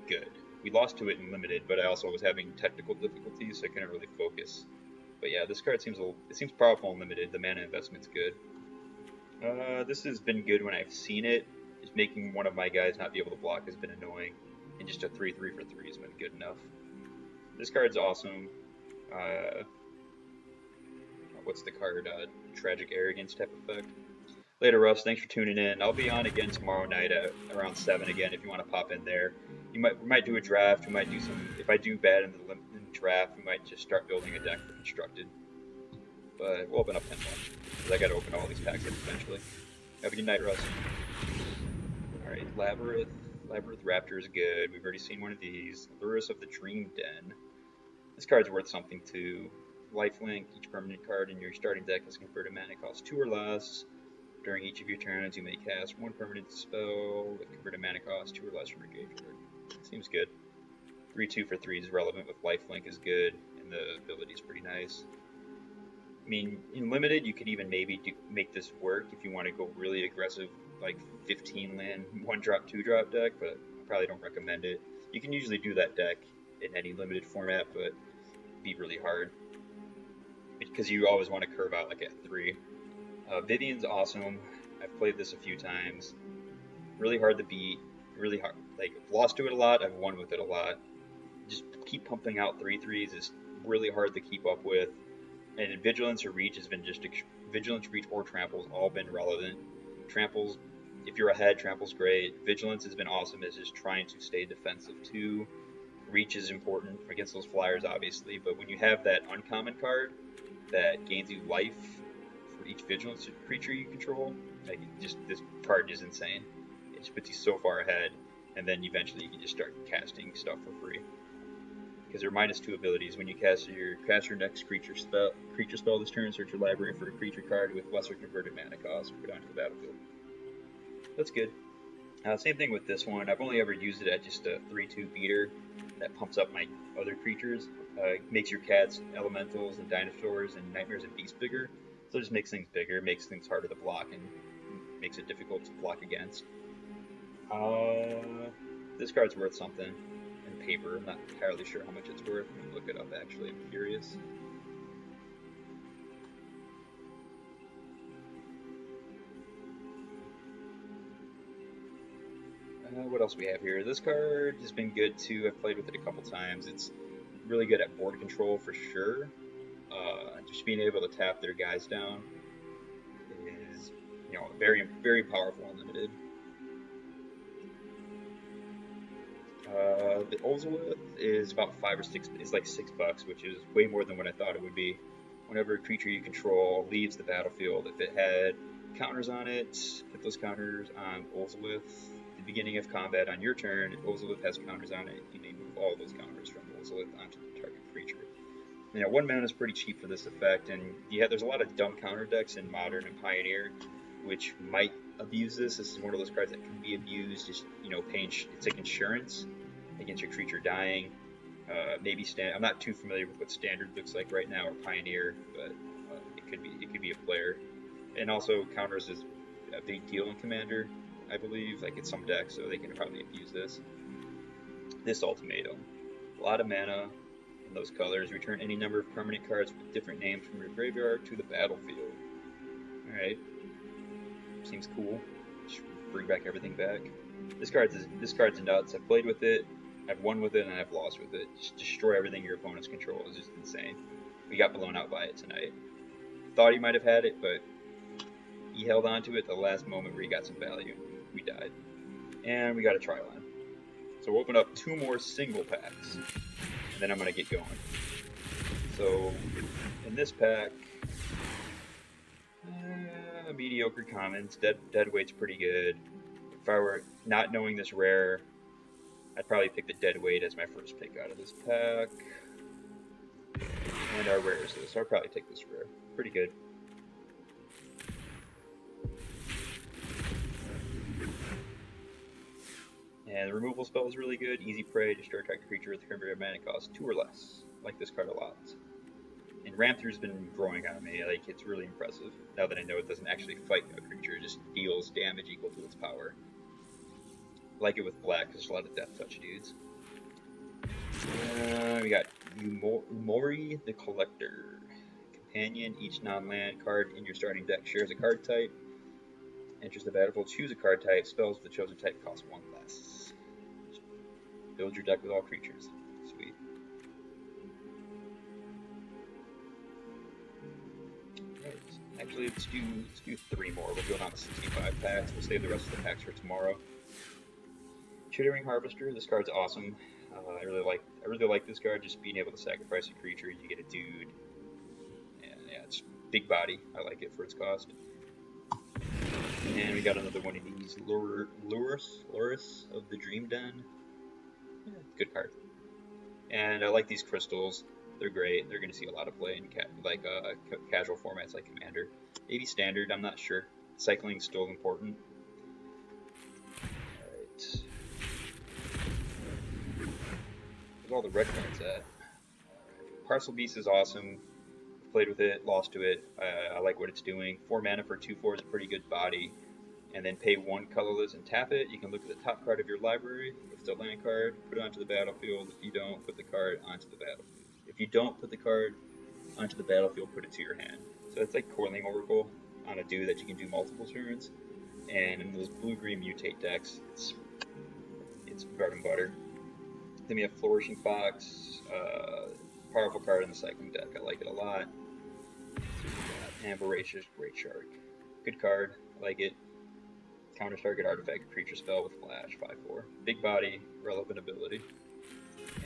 good. We lost to it in Limited, but I also was having technical difficulties, so I couldn't really focus. But yeah, this card seems powerful in Limited. The mana investment's good. This has been good when I've seen it. Just making one of my guys not be able to block has been annoying, and just a 3/3 for 3 has been good enough. This card's awesome. What's the card? Tragic Arrogance type effect. Later, Russ. Thanks for tuning in. I'll be on again tomorrow night at around 7 again if you want to pop in there. We might do a draft. We might do some. If I do bad in the draft, we might just start building a deck for constructed. But we'll open up 10 more because I got to open all these packs up eventually. Have a good night, Russ. All right, Labyrinth Raptor is good. We've already seen one of these. Lurus of the Dream Den. This card's worth something too. Lifelink. Each permanent card in your starting deck has converted mana cost 2 or less. During each of your turns, you may cast 1 permanent spell with converted mana cost 2 or less from your graveyard. Seems good. 3/2 for 3 is relevant with lifelink is good, and the ability is pretty nice. I mean, in Limited, you could even maybe make this work if you want to go really aggressive, like 15 land, 1-drop, 2-drop deck, but I probably don't recommend it. You can usually do that deck in any Limited format, but it'd be really hard because you always want to curve out like at 3. Vivian's awesome. I've played this a few times. Really hard to beat. Really hard. Like, I've lost to it a lot. I've won with it a lot. Just keep pumping out 3/3s is really hard to keep up with. And Vigilance or Reach has been just Vigilance, Reach, or Trample's all been relevant. Trample's, if you're ahead, Trample's great. Vigilance has been awesome. It's just trying to stay defensive too. Reach is important against those flyers, obviously. But when you have that uncommon card that gains you life for each Vigilance creature you control, like, just this card is insane. It just puts you so far ahead, and then eventually you can just start casting stuff for free. Because they're -2 abilities. When you cast your next creature spell this turn, search your library for a creature card with lesser converted mana cost, put it onto the battlefield. That's good. Same thing with this one. I've only ever used it at just a 3/2 beater that pumps up my other creatures. Makes your cats, elementals, and dinosaurs, and nightmares and beasts bigger. So it just makes things bigger, makes things harder to block, and makes it difficult to block against. This card's worth something in paper. I'm not entirely sure how much it's worth. Let me look it up, actually. I'm curious. What else we have here? This card has been good too. I've played with it a couple times. It's really good at board control for sure. Just being able to tap their guys down is, very, very powerful and limited. The Ozolith is about is like $6, which is way more than what I thought it would be. Whenever a creature you control leaves the battlefield, if it had counters on it, put those counters on Ozolith. At the beginning of combat on your turn, if Ozolith has counters on it, you may move all those counters from Ozolith onto the target creature. 1 mana is pretty cheap for this effect, and there's a lot of dumb counter decks in Modern and Pioneer, which might abuse this. This is one of those cards that can be abused. Just it's like insurance against your creature dying. Maybe I'm not too familiar with what Standard looks like right now or Pioneer, but it could be a player. And also counters is a big deal in Commander, I believe. Like it's some decks, so they can probably abuse this. This Ultimatum, a lot of mana. In those colors, return any number of permanent cards with different names from your graveyard to the battlefield. Alright. Seems cool. Just bring back everything back. This card's nuts. I've played with it, I've won with it, and I've lost with it. Just destroy everything your opponents control. It's just insane. We got blown out by it tonight. Thought he might have had it, but he held on to it at the last moment where he got some value. We died. And we got a Tri-Line. So we'll open up 2 more single packs. And then I'm going to get going. So, in this pack, mediocre commons. Deadweight's pretty good. If I were not knowing this rare, I'd probably pick the Deadweight as my first pick out of this pack. And our rare is this, so I'd probably take this rare. Pretty good. And the removal spell is really good. Easy prey, destroy target creature with current mana cost 2 or less. I like this card a lot. And Ramthur's been growing on me. Like, it's really impressive. Now that I know it doesn't actually fight a creature, it just deals damage equal to its power. I like it with black, because there's a lot of death touch dudes. We got Umori the Collector. Companion, each non-land card in your starting deck shares a card type. Enters the battlefield, choose a card type. Spells with the chosen type cost 1 less. Build your deck with all creatures. Sweet. Right. Actually, let's do 3 more. We'll go down to 65 packs. We'll save the rest of the packs for tomorrow. Chittering Harvester. This card's awesome. I really like this card. Just being able to sacrifice a creature, you get a dude. And yeah, it's big body. I like it for its cost. And we got another one of these, Lurrus of the Dream Den. Yeah, good card. And I like these crystals. They're great. They're going to see a lot of play in casual formats like Commander. Maybe Standard, I'm not sure. Cycling's still important. Alright. Where's all the red cards at? Parcel Beast is awesome. Played with it, lost to it. I like what it's doing. 4 mana for 2/4 is a pretty good body. And then pay 1 colorless and tap it. You can look at the top card of your library. If it's a land card, put it onto the battlefield. If you don't, put the card onto the battlefield. If you don't put the card onto the battlefield, put it to your hand. So it's like Coiling Oracle on a dude that you can do multiple turns. And in those blue-green mutate decks, it's bread and butter. Then we have Flourishing Fox. Powerful card in the cycling deck. I like it a lot. And Voracious Great Shark. Good card. I like it. Counter target artifact creature spell with flash. 5/4. Big body. Relevant ability.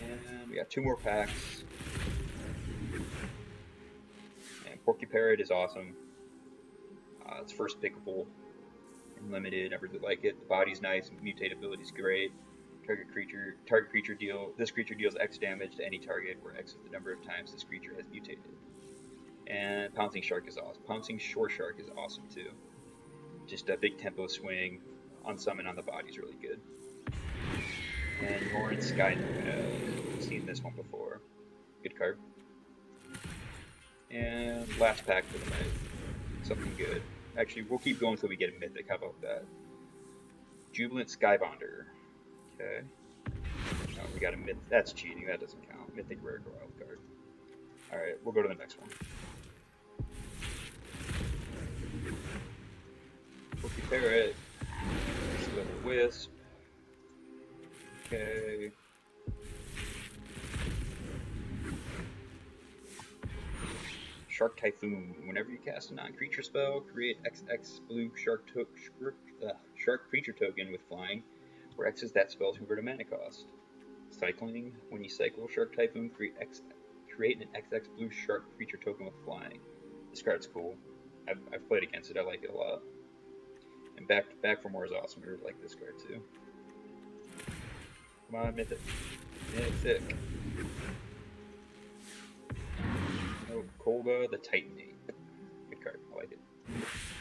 And we got 2 more packs. And Porky Parrot is awesome. It's first pickable and limited. I really like it. The body's nice. Mutate ability is great. Target creature deal. This creature deals X damage to any target, where X is the number of times this creature has mutated. And Pouncing Shark is awesome. Pouncing Shore Shark is awesome too. Just a big tempo swing. Unsummon on the body is really good. And Orange Sky I've seen this one before. Good card. And last pack for the night. something good. Actually, we'll keep going until we get a mythic. How about that? Jubilant Skybonder. Okay. Oh, we got a myth. That's cheating. That doesn't count. Mythic rare wild card. Alright, we'll go to the next one. Pokey Parrot. Little Wisp. Okay. Shark Typhoon. Whenever you cast a non-creature spell, create XX blue shark creature token with flying, where X is that spell's converted mana cost. Cycling. When you cycle Shark Typhoon, create an XX blue shark creature token with flying. This card's cool. I've played against it. I like it a lot. And back for more is awesome. I really like this card too. Come on, Mythic. Mythic. Oh, Kolba the Titanate. Good card. I like it.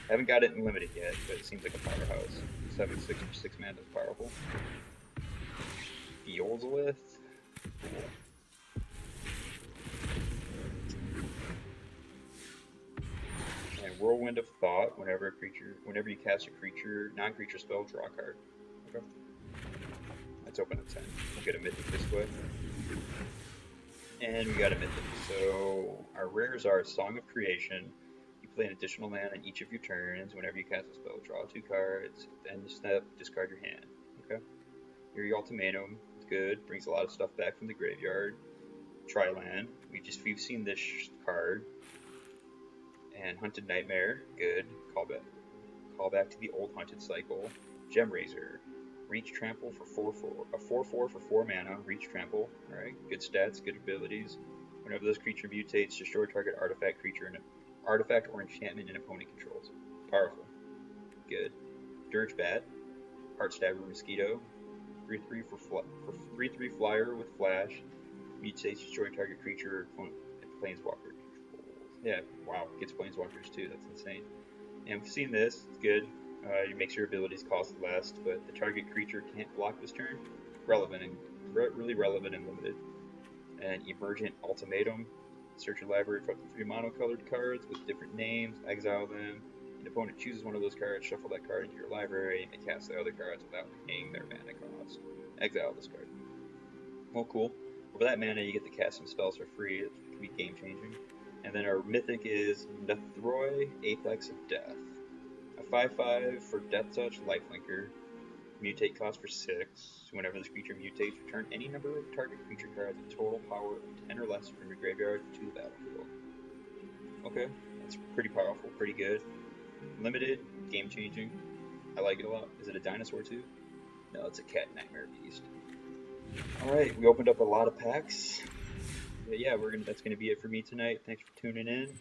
I haven't got it in limited yet, but it seems like a powerhouse. 7/6 for 6 mana is powerful. Eolzolith. Cool. And Whirlwind of Thought. Whenever you cast a creature, non-creature spell, draw a card. Okay. Let's open a 10. We'll get a mythic this way. And we got a mythic. So our rares are Song of Creation. You play an additional mana in each of your turns. Whenever you cast a spell, draw 2 cards. Then step, discard your hand. Okay. Your Ultimatum. Good. Brings a lot of stuff back from the graveyard. Triland. We've seen this card. And Hunted Nightmare. Good. Call back to the old Hunted cycle. Gem Razor. Reach Trample for 4/4. A 4/4 for 4 mana. Reach Trample. Alright. Good stats, good abilities. Whenever this creature mutates, destroy target artifact, creature, and artifact or enchantment an opponent controls. Powerful. Good. Dirge Bat. Heartstabber Mosquito. 3/3 for 3/3 flyer with flash. Mutates, destroy target creature, opponent, and planeswalker controls. Yeah, wow. Gets planeswalkers too. That's insane. And we've seen this. It's good. It makes your abilities cost less, but the target creature can't block this turn. Really relevant and limited. And Emergent Ultimatum. Search your library for up to 3 monocolored cards with different names, exile them. An opponent chooses one of those cards, shuffle that card into your library, and cast the other cards without paying their mana cost. Exile this card. Well, cool. For that mana, you get to cast some spells for free. It can be game changing. And then our mythic is Nethroi, Apex of Death. A 5/5 for Death Touch, Lifelinker. Mutate cost for 6. Whenever this creature mutates, return any number of target creature cards with total power of 10 or less from your graveyard to the battlefield. Okay, that's pretty powerful, pretty good. Limited, game changing. I like it a lot. Is it a dinosaur too? No, it's a cat nightmare beast. Alright, we opened up a lot of packs. But yeah, that's gonna be it for me tonight. Thanks for tuning in.